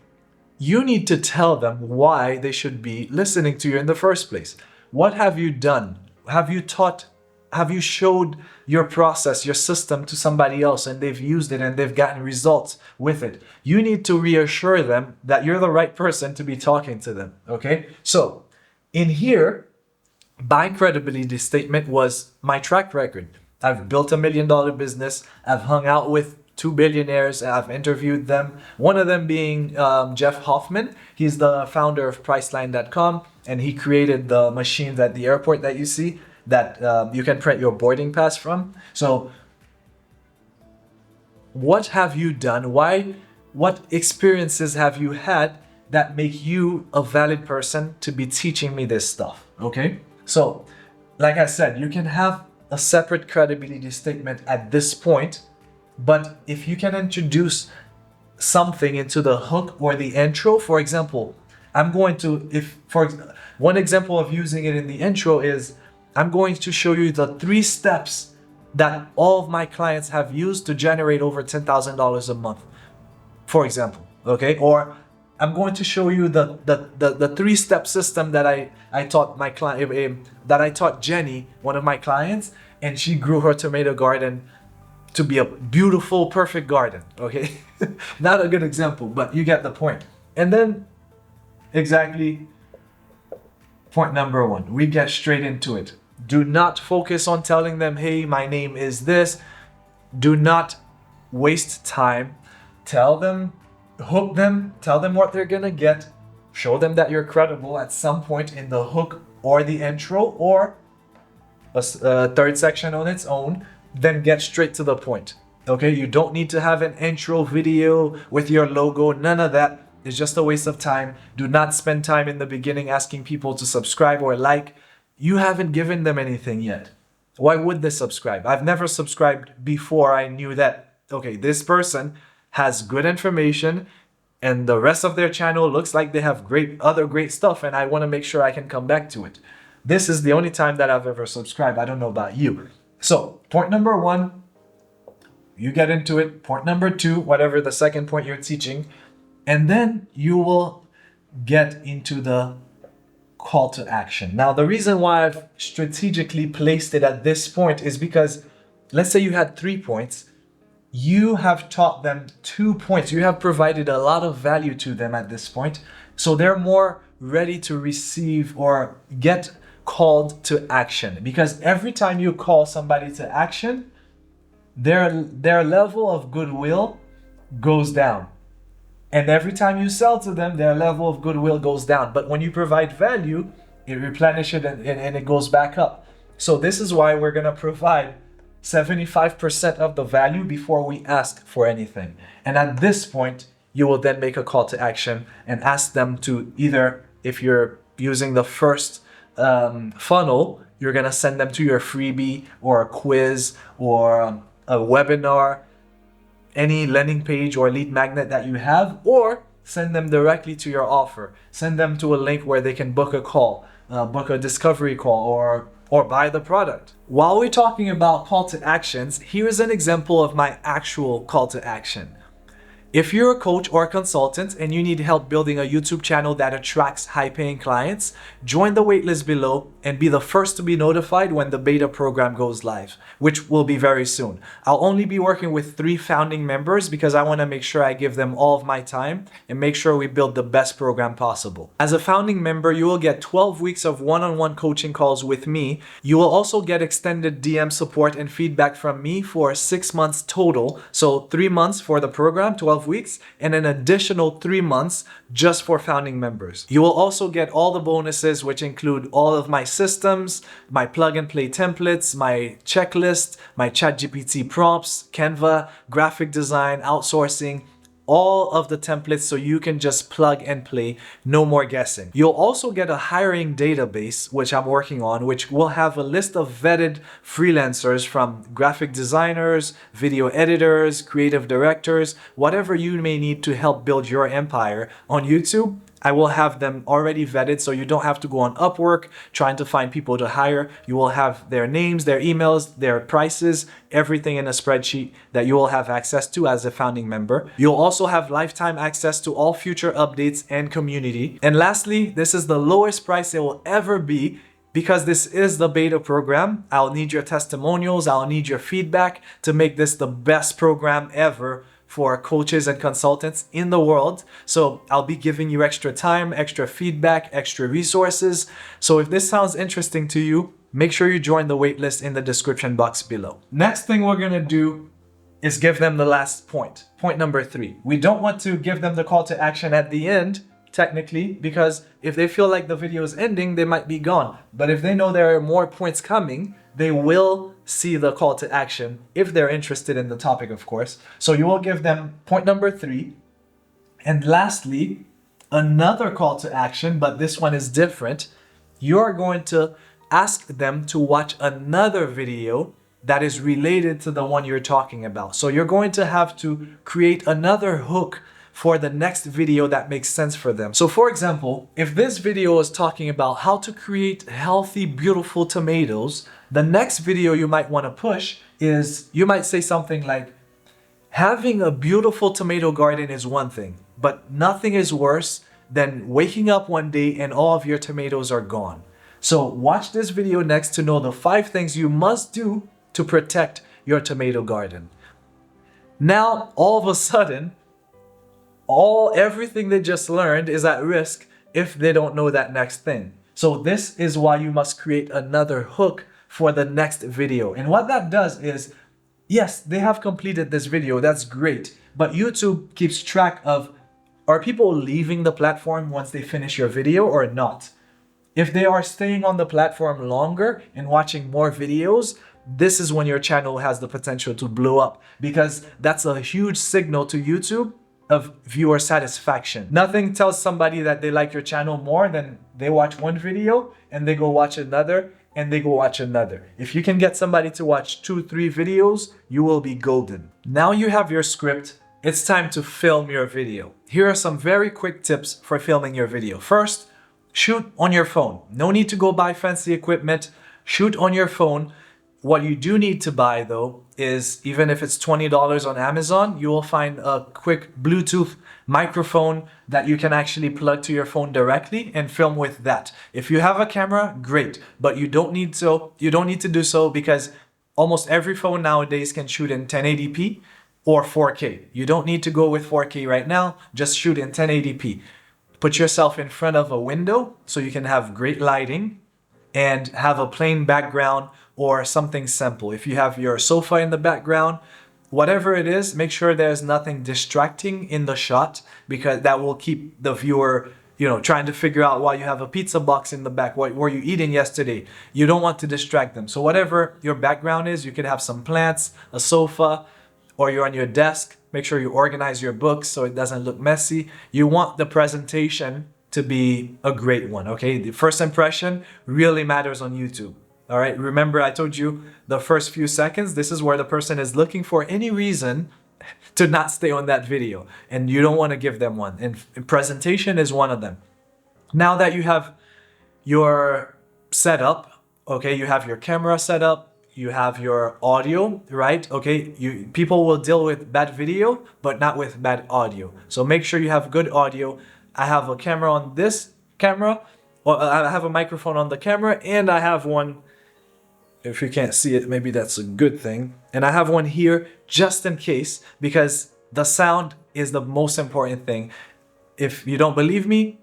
you need to tell them why they should be listening to you in the first place. What have you done? Have you taught? Have you showed your process, your system to somebody else and they've used it and they've gotten results with it? You need to reassure them that you're the right person to be talking to them. Okay? So in here, my credibility statement was my track record. I've built $1 million business. I've hung out with 2 billionaires. I've interviewed them. One of them being Jeff Hoffman. He's the founder of Priceline.com, and he created the machines at the airport that you see that you can print your boarding pass from. So what have you done? What experiences have you had that make you a valid person to be teaching me this stuff? Okay? So, like I said, you can have a separate credibility statement at this point, but if you can introduce something into the hook or the intro. For example, one example of using it in the intro is, I'm going to show you the 3 steps that all of my clients have used to generate over $10,000 a month, for example, okay? Or I'm going to show you the 3-step system that I taught my client, that I taught Jenny, one of my clients, and she grew her tomato garden to be a beautiful, perfect garden, okay? Not a good example, but you get the point. And then, exactly, point number 1, we get straight into it. Do not focus on telling them, hey, my name is this. Do not waste time. Tell them, hook them, tell them what they're gonna get. Show them that you're credible at some point in the hook or the intro or a third section on its own. Then get straight to the point. Okay, you don't need to have an intro video with your logo. None of that. It's just a waste of time. Do not spend time in the beginning asking people to subscribe or like. You haven't given them anything yet. Why would they subscribe? I've never subscribed before I knew that, okay, this person has good information and the rest of their channel looks like they have other great stuff, and I want to make sure I can come back to it. This is the only time that I've ever subscribed. I don't know about you. So point number 1, you get into it. Point number 2, whatever the second point you're teaching, and then you will get into the call to action. Now, the reason why I've strategically placed it at this point is because, let's say you had 3 points, you have taught them 2 points. You have provided a lot of value to them at this point. So they're more ready to receive or get called to action, because every time you call somebody to action, their level of goodwill goes down. And every time you sell to them, their level of goodwill goes down. But when you provide value, it replenishes and it goes back up. So this is why we're going to provide 75% of the value before we ask for anything. And at this point, you will then make a call to action and ask them to either, if you're using the first funnel, you're going to send them to your freebie or a quiz or a webinar, any landing page or lead magnet that you have, or send them directly to your offer. Send them to a link where they can book a call, book a discovery call, or buy the product. While we're talking about call to actions, here is an example of my actual call to action. If you're a coach or a consultant and you need help building a YouTube channel that attracts high-paying clients, join the waitlist below and be the first to be notified when the beta program goes live, which will be very soon. I'll only be working with 3 founding members because I want to make sure I give them all of my time and make sure we build the best program possible. As a founding member, you will get 12 weeks of one-on-one coaching calls with me. You will also get extended DM support and feedback from me for 6 months total. So 3 months for the program, 12 weeks, and an additional 3 months just for founding members. You will also get all the bonuses, which include all of my systems, my plug and play templates, my checklist, my ChatGPT prompts, Canva, graphic design, outsourcing, all of the templates so you can just plug and play, no more guessing. You'll also get a hiring database, which I'm working on, which will have a list of vetted freelancers from graphic designers, video editors, creative directors, whatever you may need to help build your empire on YouTube. I will have them already vetted, so you don't have to go on Upwork trying to find people to hire. You will have their names, their emails, their prices, everything in a spreadsheet that you will have access to as a founding member. You'll also have lifetime access to all future updates and community. And lastly, this is the lowest price it will ever be, because this is the beta program. I'll need your testimonials, I'll need your feedback to make this the best program ever for coaches and consultants in the world. So I'll be giving you extra time, extra feedback, extra resources. So if this sounds interesting to you, make sure you join the waitlist in the description box below. Next thing we're gonna do is give them the last point. Point number 3. We don't want to give them the call to action at the end, technically, because if they feel like the video is ending, they might be gone. But if they know there are more points coming, they will see the call to action if they're interested in the topic, of course. So you will give them point number 3. And lastly, another call to action, but this one is different. You're going to ask them to watch another video that is related to the one you're talking about. So you're going to have to create another hook for the next video that makes sense for them. So for example, if this video is talking about how to create healthy, beautiful tomatoes, the next video you might want to push is, you might say something like, having a beautiful tomato garden is one thing, but nothing is worse than waking up one day and all of your tomatoes are gone. So watch this video next to know the 5 things you must do to protect your tomato garden. Now, all of a sudden, everything they just learned is at risk if they don't know that next thing. So this is why you must create another hook for the next video. And what that does is, yes, they have completed this video, that's great, but YouTube keeps track of, are people leaving the platform once they finish your video or not? If they are staying on the platform longer and watching more videos, this is when your channel has the potential to blow up, because that's a huge signal to YouTube of viewer satisfaction. Nothing tells somebody that they like your channel more than they watch one video and they go watch another and they go watch another. If you can get somebody to watch 2-3 videos, you will be golden. Now you have your script, it's time to film your video. Here are some very quick tips for filming your video. First, shoot on your phone. No need to go buy fancy equipment. Shoot on your phone. What you do need to buy though is, even if it's $20 on Amazon, you will find a quick Bluetooth microphone that you can actually plug to your phone directly and film with that. If you have a camera, great, but you don't need to do so, because almost every phone nowadays can shoot in 1080p or 4K. You don't need to go with 4K right now, just shoot in 1080p. Put yourself in front of a window so you can have great lighting and have a plain background or something simple. If you have your sofa in the background, whatever it is, make sure there's nothing distracting in the shot, because that will keep the viewer, trying to figure out why you have a pizza box in the back. What were you eating yesterday? You don't want to distract them. So whatever your background is, you could have some plants, a sofa, or you're on your desk. Make sure you organize your books so it doesn't look messy. You want the presentation to be a great one, okay? The first impression really matters on YouTube. All right, remember I told you the first few seconds, this is where the person is looking for any reason to not stay on that video, and you don't want to give them one. And presentation is one of them. Now that you have your setup, okay, you have your camera set up, you have your audio, right? Okay, people will deal with bad video, but not with bad audio. So make sure you have good audio. I have a camera on this camera, or I have a microphone on the camera, and I have one. If you can't see it, maybe that's a good thing. And I have one here just in case, because the sound is the most important thing. If you don't believe me,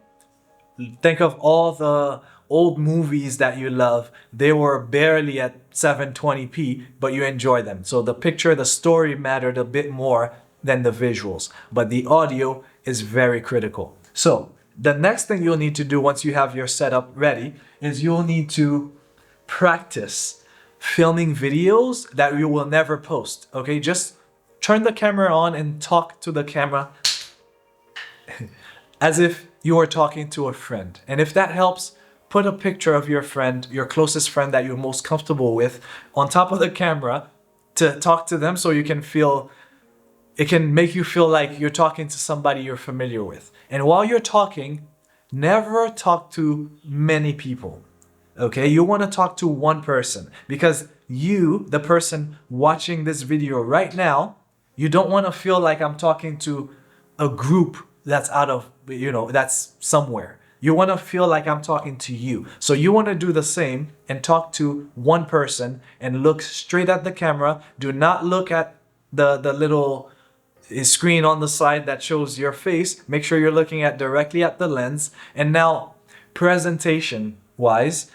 think of all the old movies that you love. They were barely at 720p, but you enjoy them. So the picture, the story mattered a bit more than the visuals, but the audio is very critical. So the next thing you'll need to do once you have your setup ready is you'll need to practice filming videos that you will never post. Okay, just turn the camera on and talk to the camera as if you are talking to a friend. And if that helps, put a picture of your friend, your closest friend that you're most comfortable with, on top of the camera to talk to them, so you can feel, it can make you feel like you're talking to somebody you're familiar with. And while you're talking, never talk to many people. Okay, you want to talk to one person, because you, the person watching this video right now, you don't want to feel like I'm talking to a group that's out of, that's somewhere. You want to feel like I'm talking to you. So you want to do the same and talk to one person and look straight at the camera. Do not look at the little screen on the side that shows your face. Make sure you're looking directly at the lens. And now, presentation wise,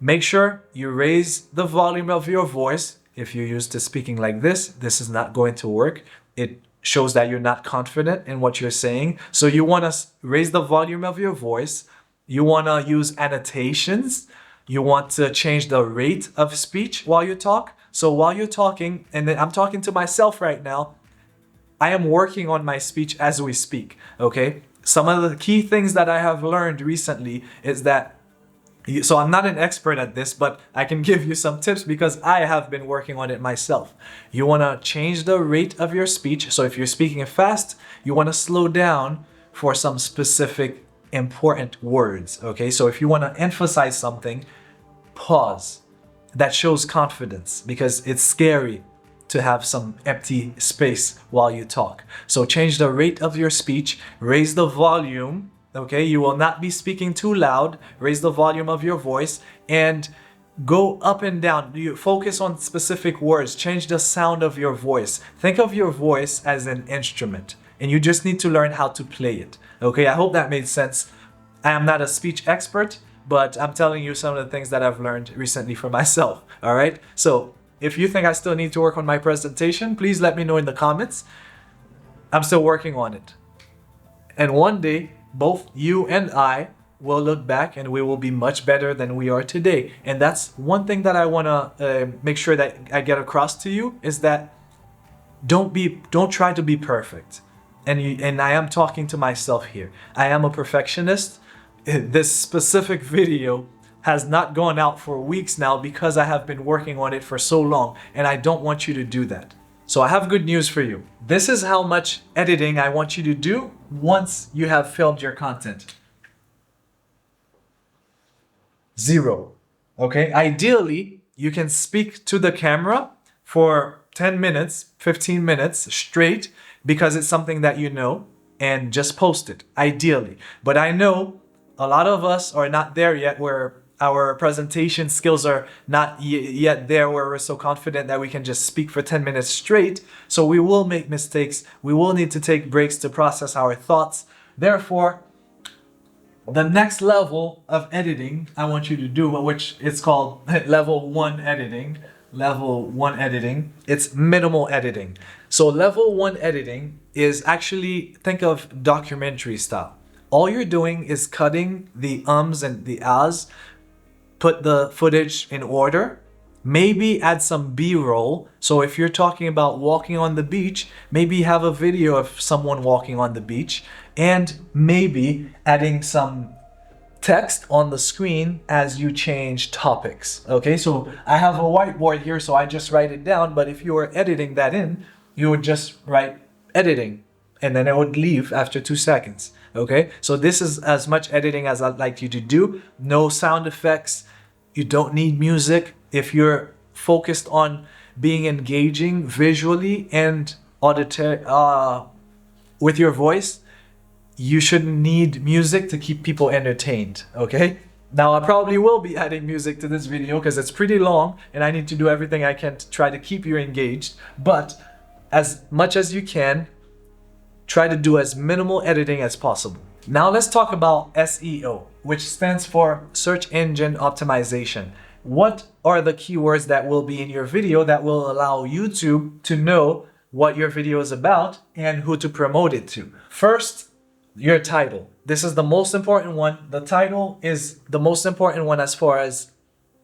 make sure you raise the volume of your voice. If you're used to speaking like this is not going to work. It shows that you're not confident in what you're saying. So you want to raise the volume of your voice. You want to use annotations. You want to change the rate of speech while you talk. So while you're talking, and then I'm talking to myself right now, I am working on my speech as we speak, okay? Some of the key things that I have learned recently is that So I'm not an expert at this, but I can give you some tips because I have been working on it myself. You want to change the rate of your speech. So if you're speaking fast, you want to slow down for some specific important words. Okay, so if you want to emphasize something, pause. That shows confidence because it's scary to have some empty space while you talk. So change the rate of your speech, raise the volume. Okay, you will not be speaking too loud. Raise the volume of your voice and go up and down. You focus on specific words. Change the sound of your voice. Think of your voice as an instrument and you just need to learn how to play it. Okay, I hope that made sense. I am not a speech expert, but I'm telling you some of the things that I've learned recently for myself. All right, so if you think I still need to work on my presentation, please let me know in the comments. I'm still working on it. And one day, both you and I will look back and we will be much better than we are today. And that's one thing that I want to make sure that I get across to you is that don't try to be perfect. And I am talking to myself here. I am a perfectionist. This specific video has not gone out for weeks now because I have been working on it for so long, and I don't want you to do that. So I have good news for you. This is how much editing I want you to do once you have filmed your content. 0. Okay, ideally, you can speak to the camera for 10 minutes, 15 minutes straight because it's something that you know, and just post it, ideally. But I know a lot of us are not there yet where our presentation skills are not yet there where we're so confident that we can just speak for 10 minutes straight. So we will make mistakes. We will need to take breaks to process our thoughts. Therefore, the next level of editing I want you to do, which it's called level 1 editing. Level 1 editing, it's minimal editing. So level 1 editing is actually, think of documentary style. All you're doing is cutting the ums and the ahs, put the footage in order, maybe add some B-roll. So if you're talking about walking on the beach, maybe have a video of someone walking on the beach and maybe adding some text on the screen as you change topics. Okay, so I have a whiteboard here, so I just write it down, but if you were editing that in, you would just write editing and then it would leave after 2 seconds. Okay, so this is as much editing as I'd like you to do. No sound effects. You don't need music. If you're focused on being engaging visually and auditory with your voice, you shouldn't need music to keep people entertained. Okay, now I probably will be adding music to this video because it's pretty long and I need to do everything I can to try to keep you engaged, but as much as you can, try to do as minimal editing as possible. Now let's talk about SEO, which stands for search engine optimization. What are the keywords that will be in your video that will allow YouTube to know what your video is about and who to promote it to? First, your title. This is the most important one. The title is the most important one as far as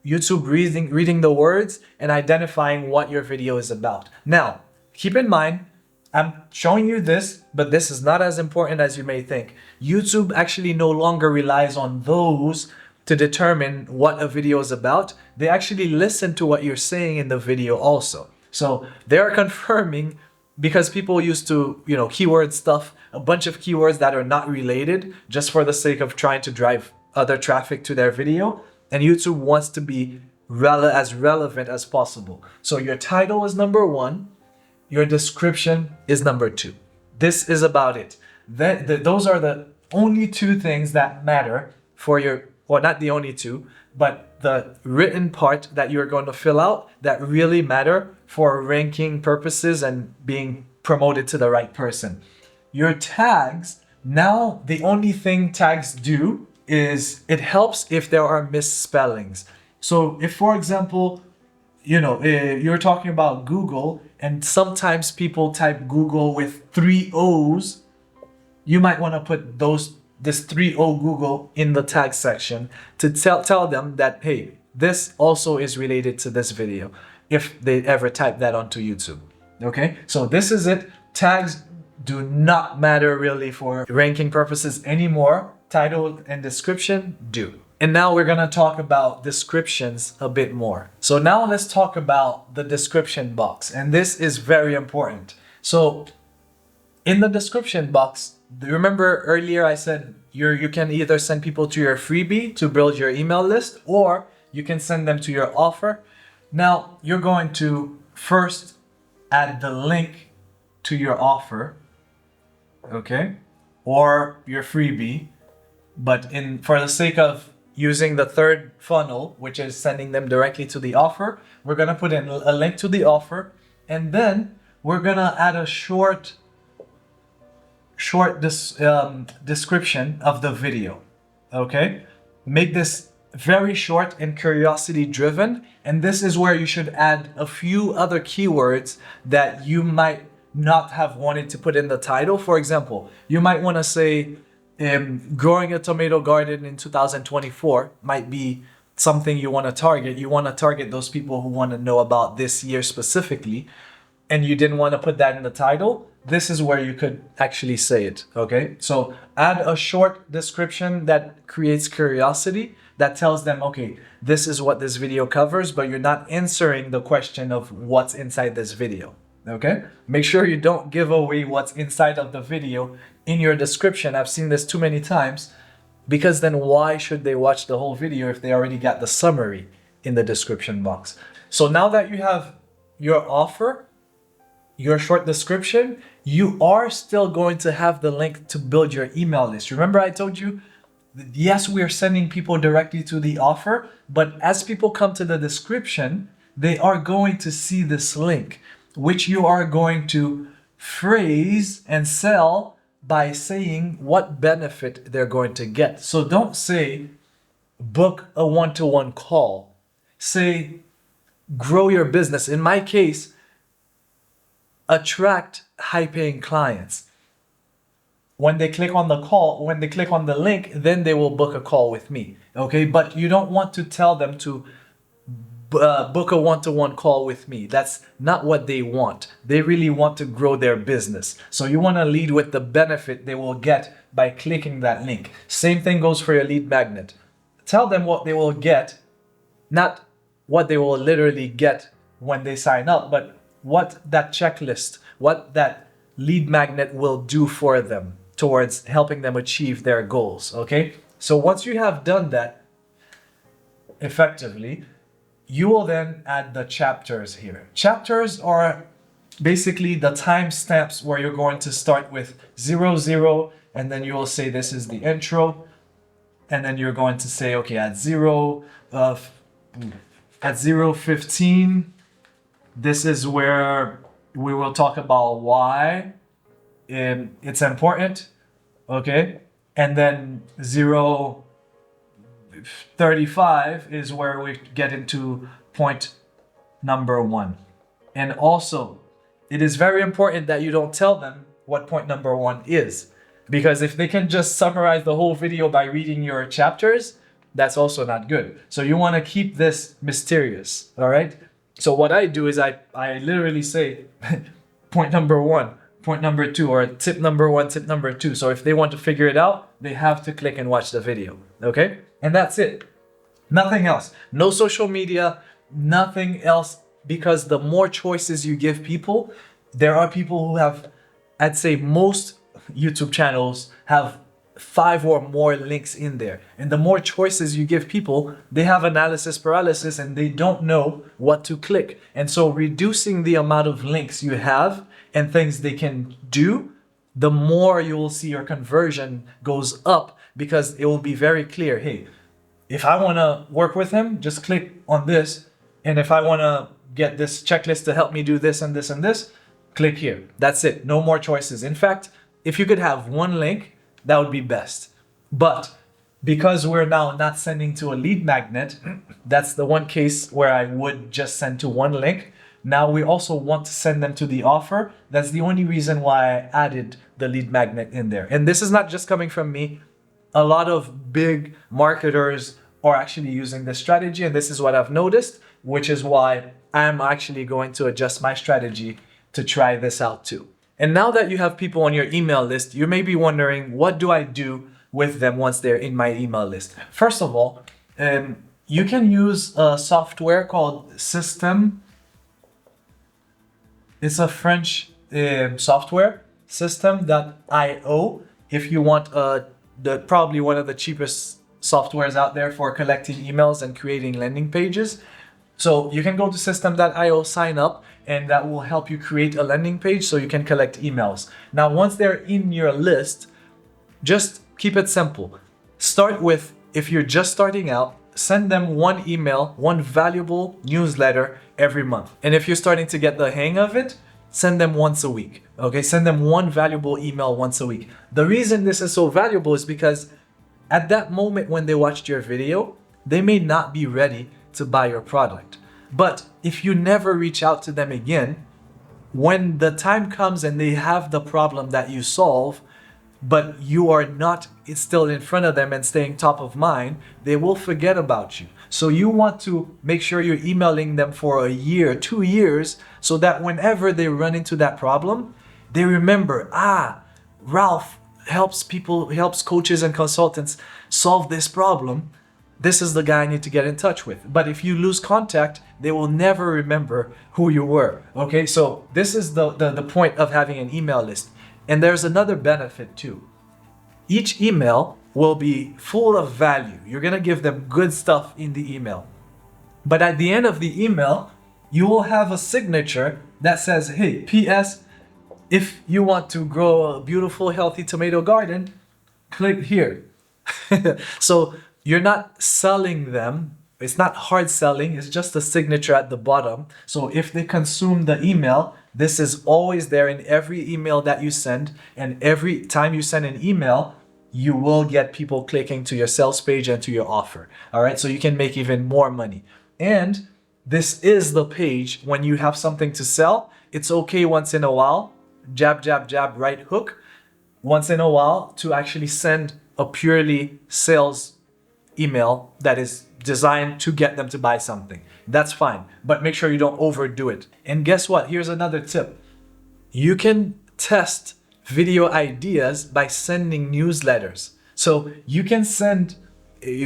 YouTube reading the words and identifying what your video is about. Now, keep in mind, I'm showing you this, but this is not as important as you may think. YouTube actually no longer relies on those to determine what a video is about. They actually listen to what you're saying in the video also. So they're confirming, because people used to, keyword stuff, a bunch of keywords that are not related just for the sake of trying to drive other traffic to their video. And YouTube wants to be as relevant as possible. So your title is number 1. Your description is number 2. This is about it. Those are the only 2 things that matter for your, well, not the only 2, but the written part that you're going to fill out that really matter for ranking purposes and being promoted to the right person. Your tags, now the only thing tags do is it helps if there are misspellings. So if, for example, you're talking about Google and sometimes people type Google with 3 O's, you might want to put this 3O Google in the tag section to tell them that, hey, this also is related to this video if they ever type that onto YouTube. Okay, so this is it. Tags do not matter really for ranking purposes anymore. Title and description do. And now we're gonna talk about descriptions a bit more. So now let's talk about the description box. And this is very important. So in the description box, remember earlier I said you can either send people to your freebie to build your email list, or you can send them to your offer. Now you're going to first add the link to your offer, okay, or your freebie. But for the sake of using the third funnel, which is sending them directly to the offer, we're gonna put in a link to the offer, and then we're gonna add a short description of the video. Okay, make this very short and curiosity driven, and this is where you should add a few other keywords that you might not have wanted to put in the title. For example, you might want to say growing a tomato garden in 2024 might be something you want to target. You want to target those people who want to know about this year specifically, and you didn't want to put that in the title. This is where you could actually say it, okay? So add a short description that creates curiosity, that tells them, okay, this is what this video covers, but you're not answering the question of what's inside this video, okay? Make sure you don't give away what's inside of the video in your description. I've seen this too many times, because then why should they watch the whole video if they already got the summary in the description box? So now that you have your offer, your short description, you are still going to have the link to build your email list. Remember I told you, yes, we are sending people directly to the offer, but as people come to the description, they are going to see this link, which you are going to phrase and sell by saying what benefit they're going to get. So don't say book a one-to-one call. Say grow your business. In my case, attract high-paying clients. When they click on the call, when they click on the link, then they will book a call with me. Okay, but you don't want to tell them to book a one-to-one call with me. That's not what they want. They really want to grow their business. So you want to lead with the benefit they will get by clicking that link. Same thing goes for your lead magnet. Tell them what they will get, not what they will literally get when they sign up, but what that checklist, what that lead magnet will do for them towards helping them achieve their goals, okay? So once you have done that effectively, you will then add the chapters here. Chapters are basically the timestamps where you're going to start with 00, and then you will say this is the intro, and then you're going to say, okay, at 0:15, this is where we will talk about why it's important, okay? And then 0:35 is where we get into point number 1. And also, it is very important that you don't tell them what point number 1 is, because if they can just summarize the whole video by reading your chapters, that's also not good. So you want to keep this mysterious, all right? So what I do is I literally say point number 1, point number 2, or tip number 1, tip number 2. So if they want to figure it out, they have to click and watch the video, okay? And that's it. Nothing else. No social media, nothing else, because the more choices you give people, there are people who have, I'd say most YouTube channels have 5 or more links in there. And the more choices you give people, they have analysis paralysis and they don't know what to click. And so reducing the amount of links you have and things they can do, the more you will see your conversion goes up, because it will be very clear, hey, if I want to work with him, just click on this. And if I want to get this checklist to help me do this and this and this, click here. That's it. No more choices. In fact, if you could have one link, that would be best. But because we're now not sending to a lead magnet, that's the one case where I would just send to one link. Now we also want to send them to the offer. That's the only reason why I added the lead magnet in there. And this is not just coming from me. A lot of big marketers are actually using this strategy, and this is what I've noticed, which is why I'm actually going to adjust my strategy to try this out too. And now that you have people on your email list, you may be wondering, what do I do with them once they're in my email list? First of all, you can use a software called System. It's a French software, System.io. If you want probably one of the cheapest softwares out there for collecting emails and creating landing pages. So you can go to System.io, sign up, and that will help you create a landing page so you can collect emails. Now, once they're in your list, just keep it simple. Start with, if you're just starting out, send them one email, one valuable newsletter every month. And if you're starting to get the hang of it, send them once a week. Okay, send them one valuable email once a week. The reason this is so valuable is because at that moment when they watched your video, they may not be ready to buy your product. But if you never reach out to them again, when the time comes and they have the problem that you solve, but you are not still in front of them and staying top of mind, they will forget about you. So you want to make sure you're emailing them for a year, 2 years, so that whenever they run into that problem, they remember, Ralph helps coaches and consultants solve this problem. This is the guy I need to get in touch with. But if you lose contact, they will never remember who you were. Okay, so this is the point of having an email list. And there's another benefit too. Each email will be full of value. You're gonna give them good stuff in the email. But at the end of the email, you will have a signature that says, hey, P.S., if you want to grow a beautiful, healthy tomato garden, click here. So you're not selling them. It's not hard selling. It's just a signature at the bottom. So if they consume the email, this is always there in every email that you send. And every time you send an email, you will get people clicking to your sales page and to your offer. All right. So you can make even more money. And this is the page when you have something to sell. It's okay once in a while, jab, jab, jab, right hook, once in a while to actually send a purely sales email that is designed to get them to buy something. That's fine, but make sure you don't overdo it. And guess what? Here's another tip. You can test video ideas by sending newsletters. So you can send,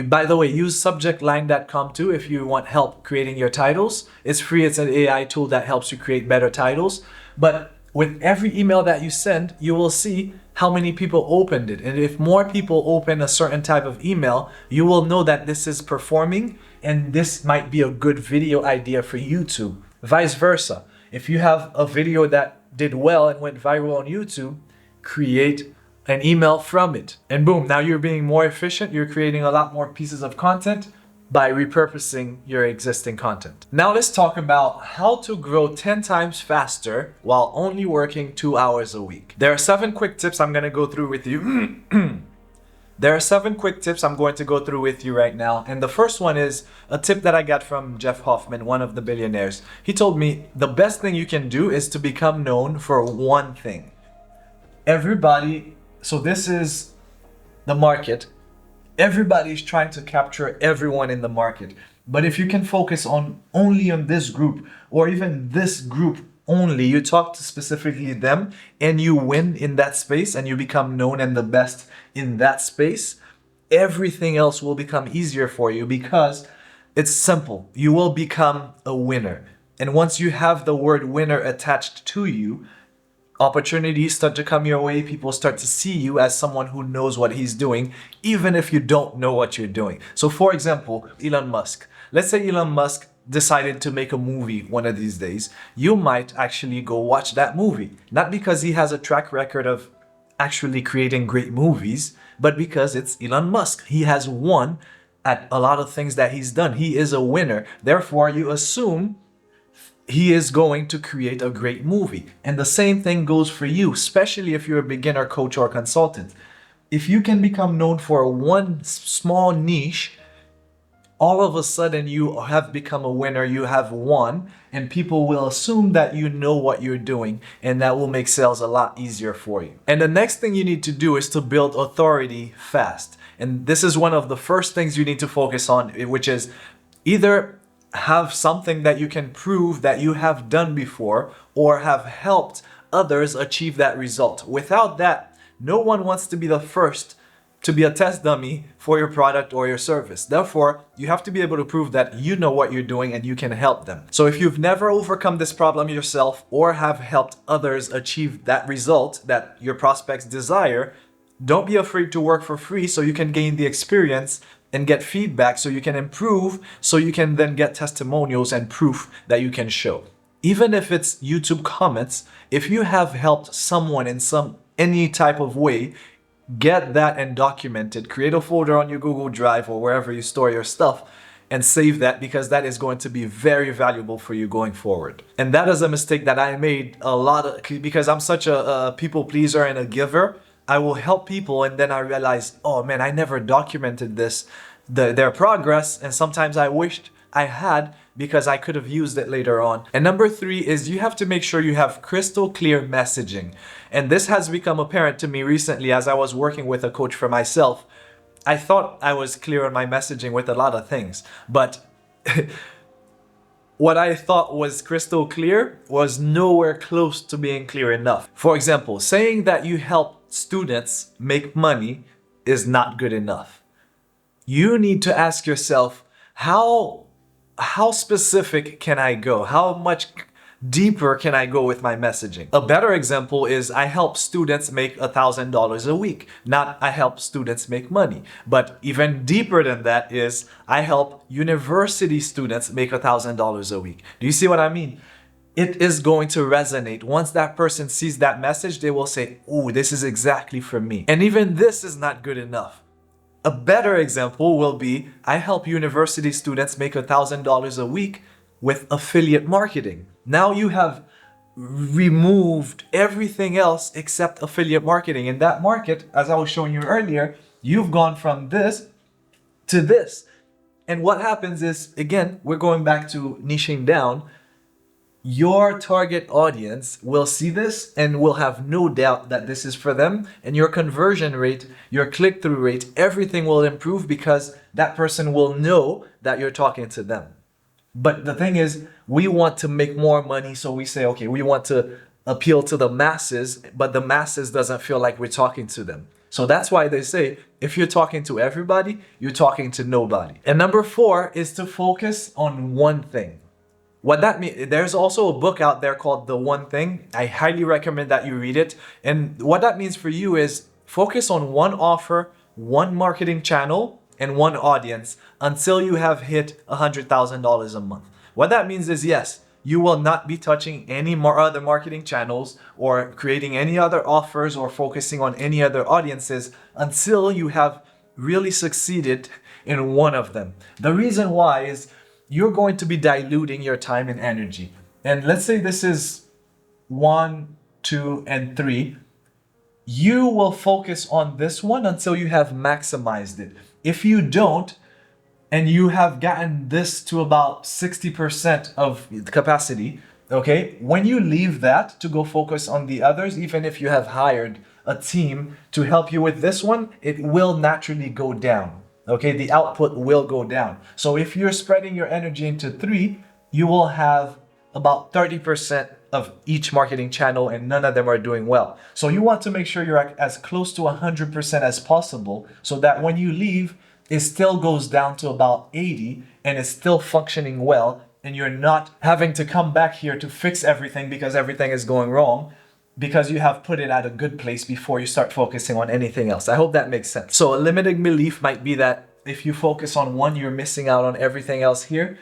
by the way, use subjectline.com too if you want help creating your titles. It's free. It's an AI tool that helps you create better titles. But with every email that you send, you will see how many people opened it. And if more people open a certain type of email, you will know that this is performing and this might be a good video idea for YouTube. Vice versa. If you have a video that did well and went viral on YouTube, create an email from it. And boom, now you're being more efficient. You're creating a lot more pieces of content by repurposing your existing content. Now let's talk about how to grow 10 times faster while only working 2 hours a week. There are 7 quick tips I'm going to go through with you. There are 7 quick tips I'm going to go through with you right now. And the first one is a tip that I got from Jeff Hoffman, one of the billionaires. He told me the best thing you can do is to become known for one thing. Everybody, so this is the market. Everybody's trying to capture everyone in the market. But if you can focus only on this group or even this group only, you talk to specifically them and you win in that space and you become known and the best in that space, everything else will become easier for you because it's simple. You will become a winner. And once you have the word winner attached to you, opportunities start to come your way. People start to see you as someone who knows what he's doing, even if you don't know what you're doing. So for example, Elon Musk. Let's say Elon Musk decided to make a movie one of these days. You might actually go watch that movie. Not because he has a track record of actually creating great movies, but because it's Elon Musk. He has won at a lot of things that he's done. He is a winner. Therefore, you assume he is going to create a great movie. And the same thing goes for you, especially if you're a beginner coach or consultant. If you can become known for one small niche, all of a sudden you have become a winner, you have won, and people will assume that you know what you're doing, and that will make sales a lot easier for you. And the next thing you need to do is to build authority fast. And this is one of the first things you need to focus on, which is either have something that you can prove that you have done before or have helped others achieve that result. Without that, no one wants to be the first to be a test dummy for your product or your service. Therefore, you have to be able to prove that you know what you're doing and you can help them. So if you've never overcome this problem yourself or have helped others achieve that result that your prospects desire, don't be afraid to work for free so you can gain the experience and get feedback so you can improve, so you can then get testimonials and proof that you can show. Even if it's YouTube comments, if you have helped someone in any type of way, get that and document it. Create a folder on your Google Drive or wherever you store your stuff and save that, because that is going to be very valuable for you going forward. And that is a mistake that I made a lot because I'm such a people pleaser and a giver. I will help people and then I realized, oh man, I never documented their progress, and sometimes I wished I had, because I could have used it later on. And number 3 is you have to make sure you have crystal clear messaging. And this has become apparent to me recently as I was working with a coach for myself. I thought I was clear on my messaging with a lot of things, but what I thought was crystal clear was nowhere close to being clear enough. For example, saying that you help students make money is not good enough. You need to ask yourself, how specific can I go? How much deeper can I go with my messaging? A better example is I help students make $1,000 a week, not I help students make money. But even deeper than that is I help university students make $1,000 a week. Do you see what I mean? It is going to resonate. Once that person sees that message, they will say, oh, this is exactly for me. And even this is not good enough. A better example will be, I help university students make $1,000 a week with affiliate marketing. Now you have removed everything else except affiliate marketing. In that market, as I was showing you earlier, you've gone from this to this. And what happens is, again, we're going back to niching down. Your target audience will see this and will have no doubt that this is for them, and your conversion rate, your click-through rate, everything will improve because that person will know that you're talking to them. But the thing is, we want to make more money, so we say, okay, we want to appeal to the masses, but the masses doesn't feel like we're talking to them. So that's why they say, if you're talking to everybody, you're talking to nobody. And number 4 is to focus on one thing. What that means, there's also a book out there called The One Thing. I highly recommend that you read it. And what that means for you is focus on one offer, one marketing channel, and one audience until you have hit $100,000 a month. What that means is, yes, you will not be touching any more other marketing channels or creating any other offers or focusing on any other audiences until you have really succeeded in one of them. The reason why is you're going to be diluting your time and energy. And let's say this is 1, 2, and 3. You will focus on this one until you have maximized it. If you don't, and you have gotten this to about 60% of the capacity, okay, when you leave that to go focus on the others, even if you have hired a team to help you with this one, it will naturally go down. Okay, the output will go down. So if you're spreading your energy into 3, you will have about 30% of each marketing channel and none of them are doing well. So you want to make sure you're as close to 100% as possible so that when you leave, it still goes down to about 80 and it's still functioning well, and you're not having to come back here to fix everything because everything is going wrong, because you have put it at a good place before you start focusing on anything else. I hope that makes sense. So a limiting belief might be that if you focus on one, you're missing out on everything else here.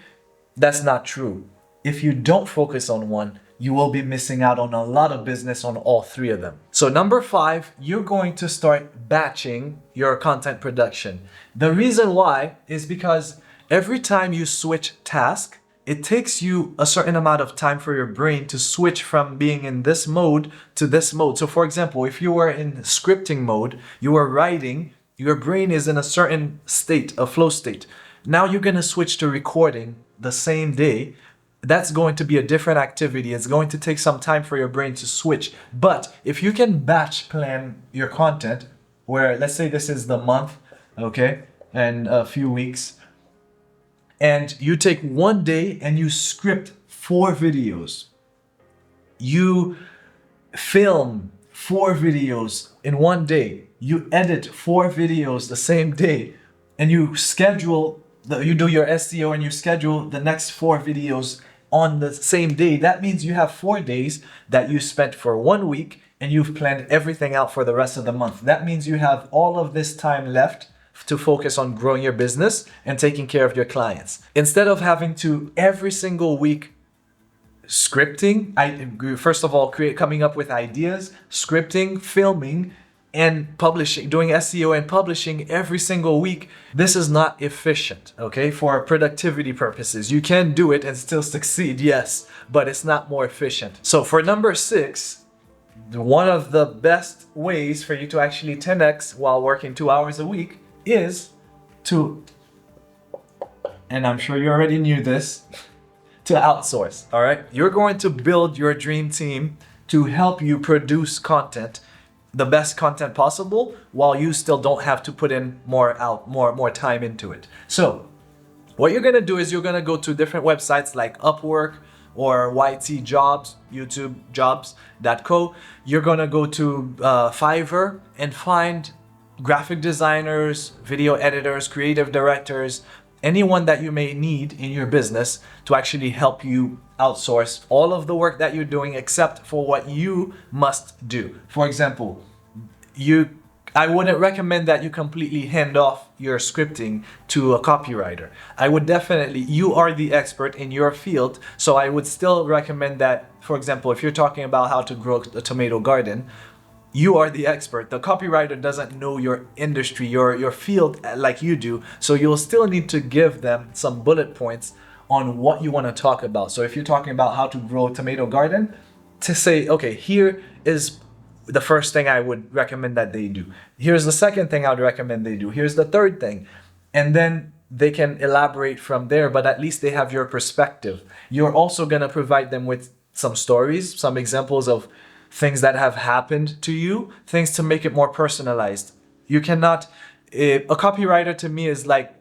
That's not true. If you don't focus on one, you will be missing out on a lot of business on all 3 of them. So number 5, you're going to start batching your content production. The reason why is because every time you switch task, it takes you a certain amount of time for your brain to switch from being in this mode to this mode. So for example, if you were in scripting mode, you were writing, your brain is in a certain state, a flow state. Now you're going to switch to recording the same day. That's going to be a different activity. It's going to take some time for your brain to switch. But if you can batch plan your content, where let's say this is the month, okay, and a few weeks, and you take one day and you script 4 videos. You film 4 videos in one day, you edit 4 videos the same day, and you do your SEO and you schedule the next 4 videos on the same day, that means you have 4 days that you spent for 1 week and you've planned everything out for the rest of the month. That means you have all of this time left to focus on growing your business and taking care of your clients. Instead of having to every single week scripting, first of all, coming up with ideas, scripting, filming, and publishing, doing SEO and publishing every single week. This is not efficient, okay? For productivity purposes, you can do it and still succeed, yes, but it's not more efficient. So for number 6, one of the best ways for you to actually 10x while working 2 hours a week is to, and I'm sure you already knew this, to outsource, all right? You're going to build your dream team to help you produce content, the best content possible, while you still don't have to put in more time into it. So what you're gonna do is you're gonna go to different websites like Upwork or YT Jobs, YouTube Jobs.co. You're gonna go to Fiverr and find graphic designers, video editors, creative directors, anyone that you may need in your business to actually help you outsource all of the work that you're doing except for what you must do. For example, I wouldn't recommend that you completely hand off your scripting to a copywriter. I would definitely, you are the expert in your field, so I would still recommend that, for example, if you're talking about how to grow a tomato garden, you are the expert. The copywriter doesn't know your industry, your field like you do. So you'll still need to give them some bullet points on what you want to talk about. So if you're talking about how to grow a tomato garden, to say, okay, here is the first thing I would recommend that they do. Here's the second thing I would recommend they do. Here's the third thing. And then they can elaborate from there, but at least they have your perspective. You're also going to provide them with some stories, some examples of things that have happened to you, things to make it more personalized. You cannot, a copywriter to me is like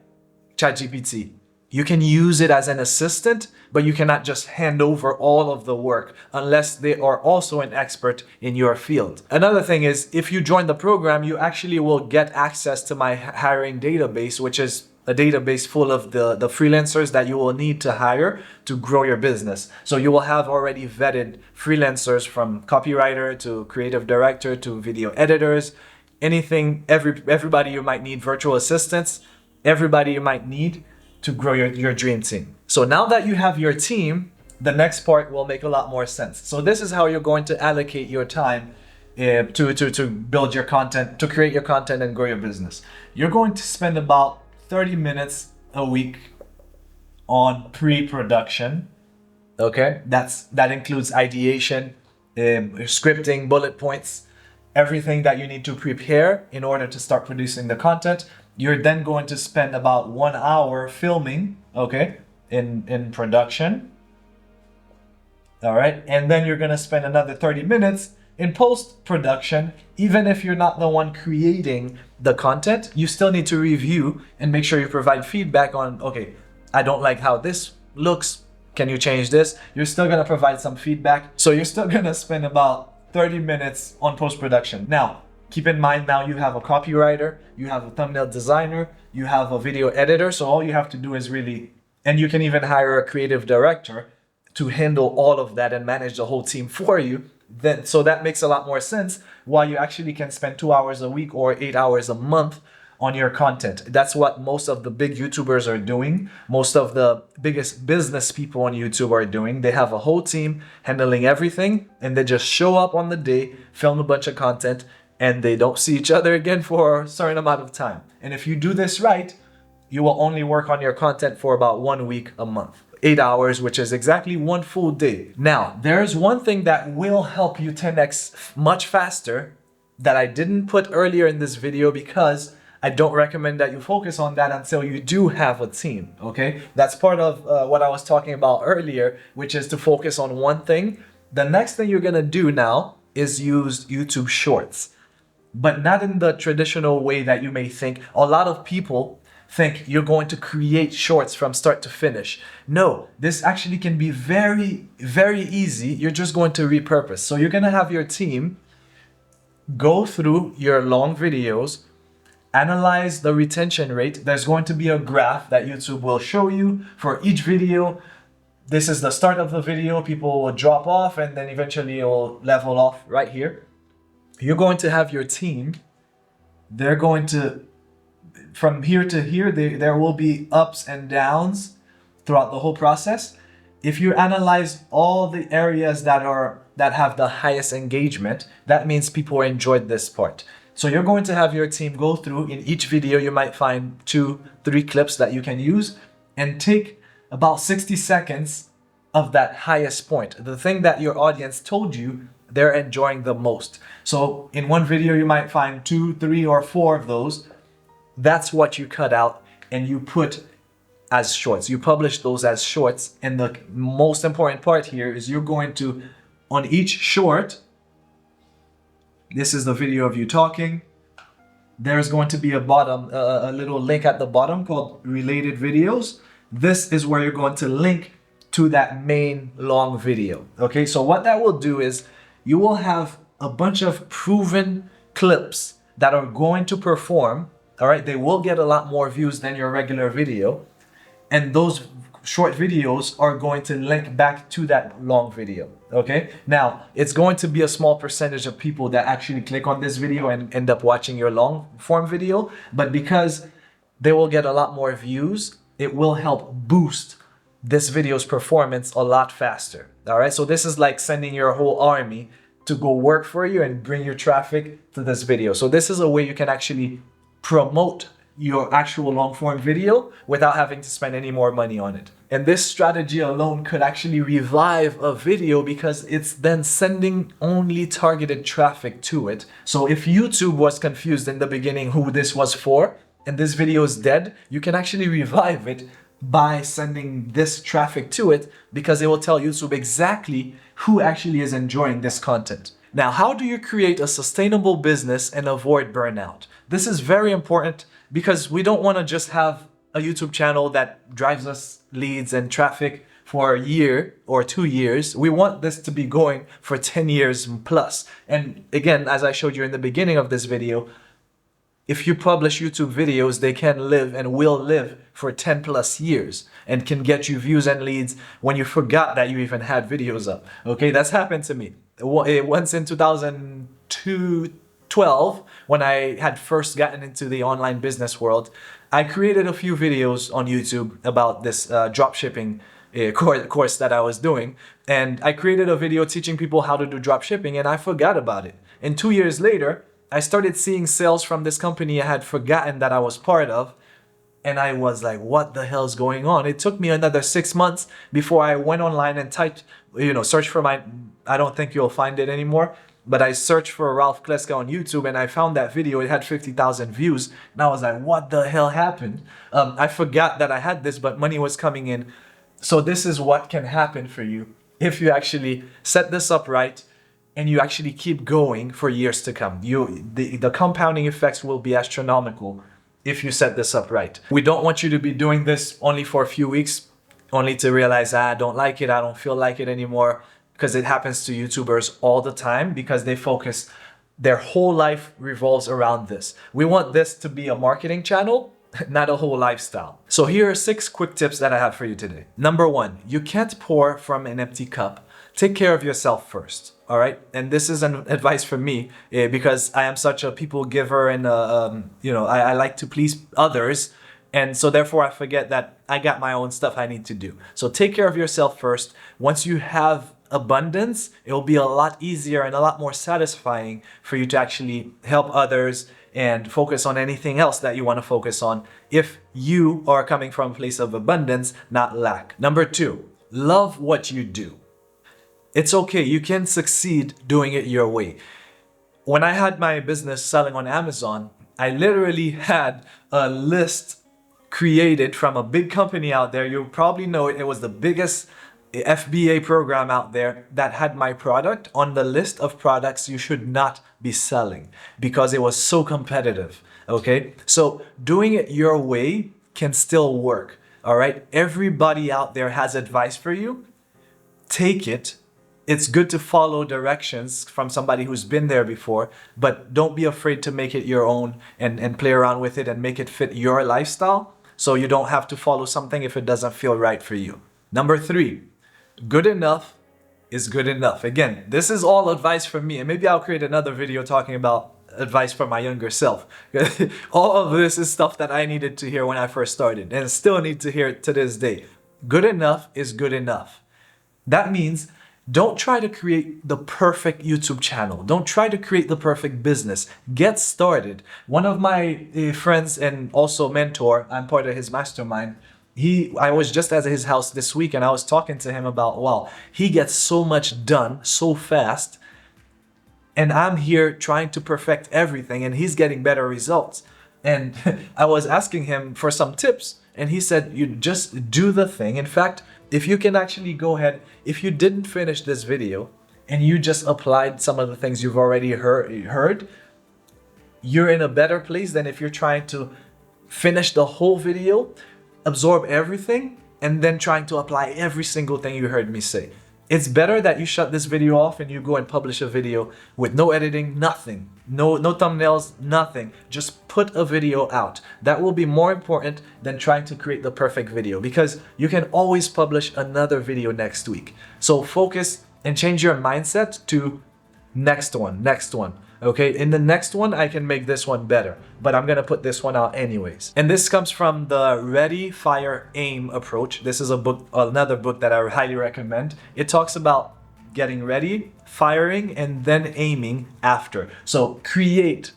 ChatGPT. You can use it as an assistant, but you cannot just hand over all of the work unless they are also an expert in your field. Another thing is, if you join the program, you actually will get access to my hiring database, which is a database full of the freelancers that you will need to hire to grow your business. So you will have already vetted freelancers from copywriter to creative director to video editors, anything, everybody you might need, virtual assistants, everybody you might need to grow your dream team. So now that you have your team, the next part will make a lot more sense. So this is how you're going to allocate your time to build your content, to create your content and grow your business. You're going to spend about 30 minutes a week on pre-production. Okay, that includes ideation, scripting, bullet points, everything that you need to prepare in order to start producing the content. You're then going to spend about 1 hour filming, okay, in production. All right, and then you're gonna spend another 30 minutes in post-production. Even if you're not the one creating the content, you still need to review and make sure you provide feedback on, okay, I don't like how this looks, can you change this? You're still gonna provide some feedback. So you're still gonna spend about 30 minutes on post-production. Now, keep in mind, now you have a copywriter, you have a thumbnail designer, you have a video editor. So all you have to do is really, and you can even hire a creative director to handle all of that and manage the whole team for you. Then, so that makes a lot more sense, while you actually can spend 2 hours a week or 8 hours a month on your content. That's what most of the big YouTubers are doing. Most of the biggest business people on YouTube are doing. They have a whole team handling everything, and they just show up on the day, film a bunch of content, and they don't see each other again for a certain amount of time. And if you do this right, you will only work on your content for about 1 week a month. 8 hours, which is exactly 1 full day. Now, there's one thing that will help you 10x much faster that I didn't put earlier in this video, because I don't recommend that you focus on that until you do have a team, okay? That's part of what I was talking about earlier, which is to focus on one thing. The next thing you're gonna do now is use YouTube Shorts, but not in the traditional way that you may think. A lot of people think you're going to create shorts from start to finish. No, this actually can be very, very easy. You're just going to repurpose. So you're gonna have your team go through your long videos, analyze the retention rate. There's going to be a graph that YouTube will show you for each video. This is the start of the video. People will drop off and then eventually it will level off right here. You're going to have your team. They're going to, from here to here, there will be ups and downs throughout the whole process. If you analyze all the areas that have the highest engagement, that means people enjoyed this part. So you're going to have your team go through. In each video, you might find 2-3 clips that you can use and take about 60 seconds of that highest point, the thing that your audience told you they're enjoying the most. So in one video, you might find 2, 3, or 4 of those. That's what you cut out and you put as shorts. You publish those as shorts. And the most important part here is you're going to, on each short, this is the video of you talking. There's going to be a little link at the bottom called related videos. This is where you're going to link to that main long video. Okay, so what that will do is you will have a bunch of proven clips that are going to perform. All right, they will get a lot more views than your regular video. And those short videos are going to link back to that long video. Okay, now it's going to be a small percentage of people that actually click on this video and end up watching your long form video. But because they will get a lot more views, it will help boost this video's performance a lot faster. All right, so this is like sending your whole army to go work for you and bring your traffic to this video. So this is a way you can actually promote your actual long form video without having to spend any more money on it. And this strategy alone could actually revive a video because it's then sending only targeted traffic to it. So if YouTube was confused in the beginning who this was for, and this video is dead, you can actually revive it by sending this traffic to it because it will tell YouTube exactly who actually is enjoying this content. Now, how do you create a sustainable business and avoid burnout? This is very important because we don't want to just have a YouTube channel that drives us leads and traffic for a year or 2 years. We want this to be going for 10 years plus. And again, as I showed you in the beginning of this video, if you publish YouTube videos, they can live and will live for 10 plus years and can get you views and leads when you forgot that you even had videos up. Okay, that's happened to me. Once in 2012, when I had first gotten into the online business world, I created a few videos on YouTube about this dropshipping course that I was doing. And I created a video teaching people how to do dropshipping and I forgot about it. And 2 years later, I started seeing sales from this company I had forgotten that I was part of. And I was like, what the hell's going on? It took me another 6 months before I went online and typed, search for I don't think you'll find it anymore, but I searched for Ralph Kleska on YouTube and I found that video. It had 50,000 views. And I was like, what the hell happened? I forgot that I had this, but money was coming in. So this is what can happen for you if you actually set this up right and you actually keep going for years to come. The compounding effects will be astronomical if you set this up right. We don't want you to be doing this only for a few weeks, only to realize, I don't like it, I don't feel like it anymore, because it happens to YouTubers all the time because they focus, their whole life revolves around this. We want this to be a marketing channel, not a whole lifestyle. So here are 6 quick tips that I have for you today. Number 1, you can't pour from an empty cup. Take care of yourself first. All right. And this is an advice from me because I am such a people giver and, I like to please others. And so therefore I forget that I got my own stuff I need to do. So take care of yourself first. Once you have abundance, it will be a lot easier and a lot more satisfying for you to actually help others and focus on anything else that you want to focus on if you are coming from a place of abundance, not lack. Number 2, love what you do. It's okay, you can succeed doing it your way. When I had my business selling on Amazon, I literally had a list created from a big company out there. You probably know it. It was the biggest FBA program out there that had my product on the list of products you should not be selling because it was so competitive. Okay, so doing it your way can still work. All right, everybody out there has advice for you. Take it it's good to follow directions from somebody who's been there before, but don't be afraid to make it your own and play around with it and make it fit your lifestyle so you don't have to follow something if it doesn't feel right for you. Number 3, good enough is good enough. Again, this is all advice from me, and maybe I'll create another video talking about advice for my younger self. All of this is stuff that I needed to hear when I first started and still need to hear it to this day. Good enough is good enough. That means don't try to create the perfect YouTube channel. Don't try to create the perfect business. Get started. One of my friends and also mentor, I'm part of his mastermind. I was just at his house this week and I was talking to him about, wow, he gets so much done so fast. And I'm here trying to perfect everything and he's getting better results. And I was asking him for some tips and he said, you just do the thing. In fact, if you can actually go ahead, if you didn't finish this video and you just applied some of the things you've already heard, you're in a better place than if you're trying to finish the whole video, absorb everything, and then trying to apply every single thing you heard me say. It's better that you shut this video off and you go and publish a video with no editing, nothing, no thumbnails, nothing. Just put a video out. That will be more important than trying to create the perfect video because you can always publish another video next week. So focus and change your mindset to next one. Okay, in the next one, I can make this one better, but I'm gonna put this one out anyways. And this comes from the Ready, Fire, Aim approach. This is a book, another book that I highly recommend. It talks about getting ready, firing, and then aiming after. So create,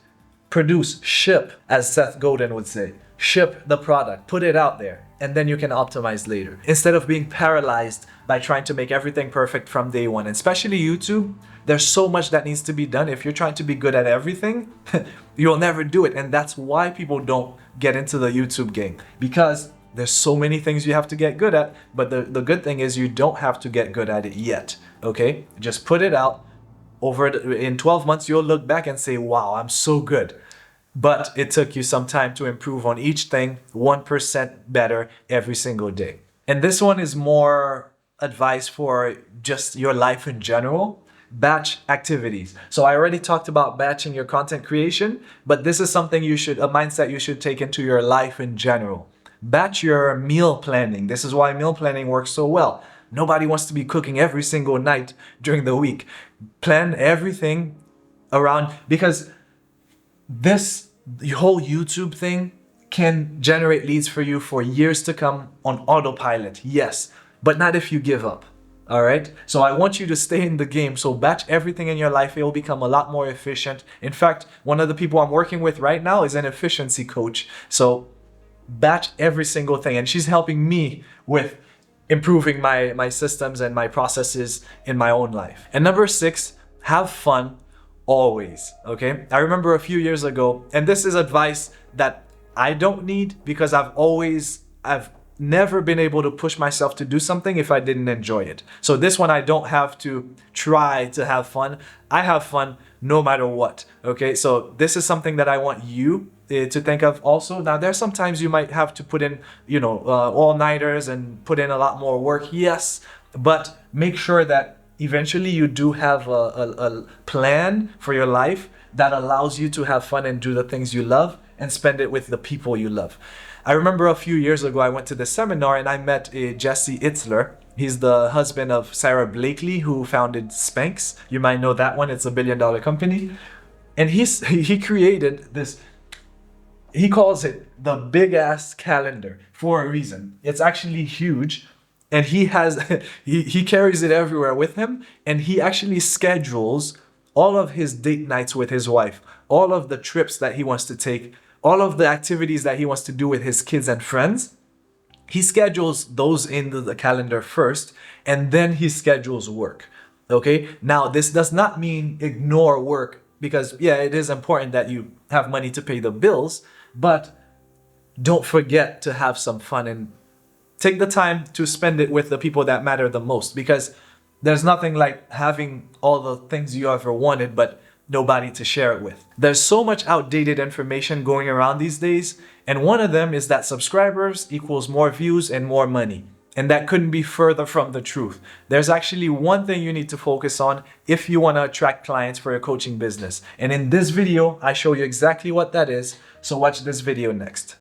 produce, ship, as Seth Godin would say. Ship the product, put it out there, and then you can optimize later. Instead of being paralyzed by trying to make everything perfect from day one, and especially YouTube, there's so much that needs to be done. If you're trying to be good at everything, you'll never do it. And that's why people don't get into the YouTube game, because there's so many things you have to get good at. But the good thing is you don't have to get good at it yet. Okay, just put it out. In 12 months, you'll look back and say, wow, I'm so good. But it took you some time to improve on each thing 1% better every single day. And this one is more advice for just your life in general. Batch activities. So I already talked about batching your content creation, but this is something a mindset you should take into your life in general. Batch your meal planning. This is why meal planning works so well. Nobody wants to be cooking every single night during the week. Plan everything around, because this whole YouTube thing can generate leads for you for years to come on autopilot. Yes, but not if you give up. All right. So I want you to stay in the game. So batch everything in your life. It will become a lot more efficient. In fact, one of the people I'm working with right now is an efficiency coach. So batch every single thing. And she's helping me with improving my systems and my processes in my own life. And number 6, have fun always. Okay. I remember a few years ago, and this is advice that I don't need because I've never been able to push myself to do something if I didn't enjoy it. So this one, I don't have to try to have fun. I have fun no matter what. Okay, so this is something that I want you to think of also. Now, there's sometimes you might have to put in, all-nighters and put in a lot more work. Yes, but make sure that eventually you do have a plan for your life that allows you to have fun and do the things you love and spend it with the people you love. I remember a few years ago, I went to the seminar and I met Jesse Itzler. He's the husband of Sarah Blakely, who founded Spanx. You might know that one. It's a $1 billion company. And he created this, he calls it the big ass calendar for a reason. It's actually huge. And he carries it everywhere with him. And he actually schedules all of his date nights with his wife, all of the trips that he wants to take, all of the activities that he wants to do with his kids and friends. He schedules those into the calendar first, and then he schedules work. Okay. Now, this does not mean ignore work, because yeah, it is important that you have money to pay the bills, but don't forget to have some fun and take the time to spend it with the people that matter the most, because there's nothing like having all the things you ever wanted, but nobody to share it with. There's so much outdated information going around these days, and one of them is that subscribers equals more views and more money. And that couldn't be further from the truth. There's actually one thing you need to focus on if you want to attract clients for your coaching business. And in this video, I show you exactly what that is. So watch this video next.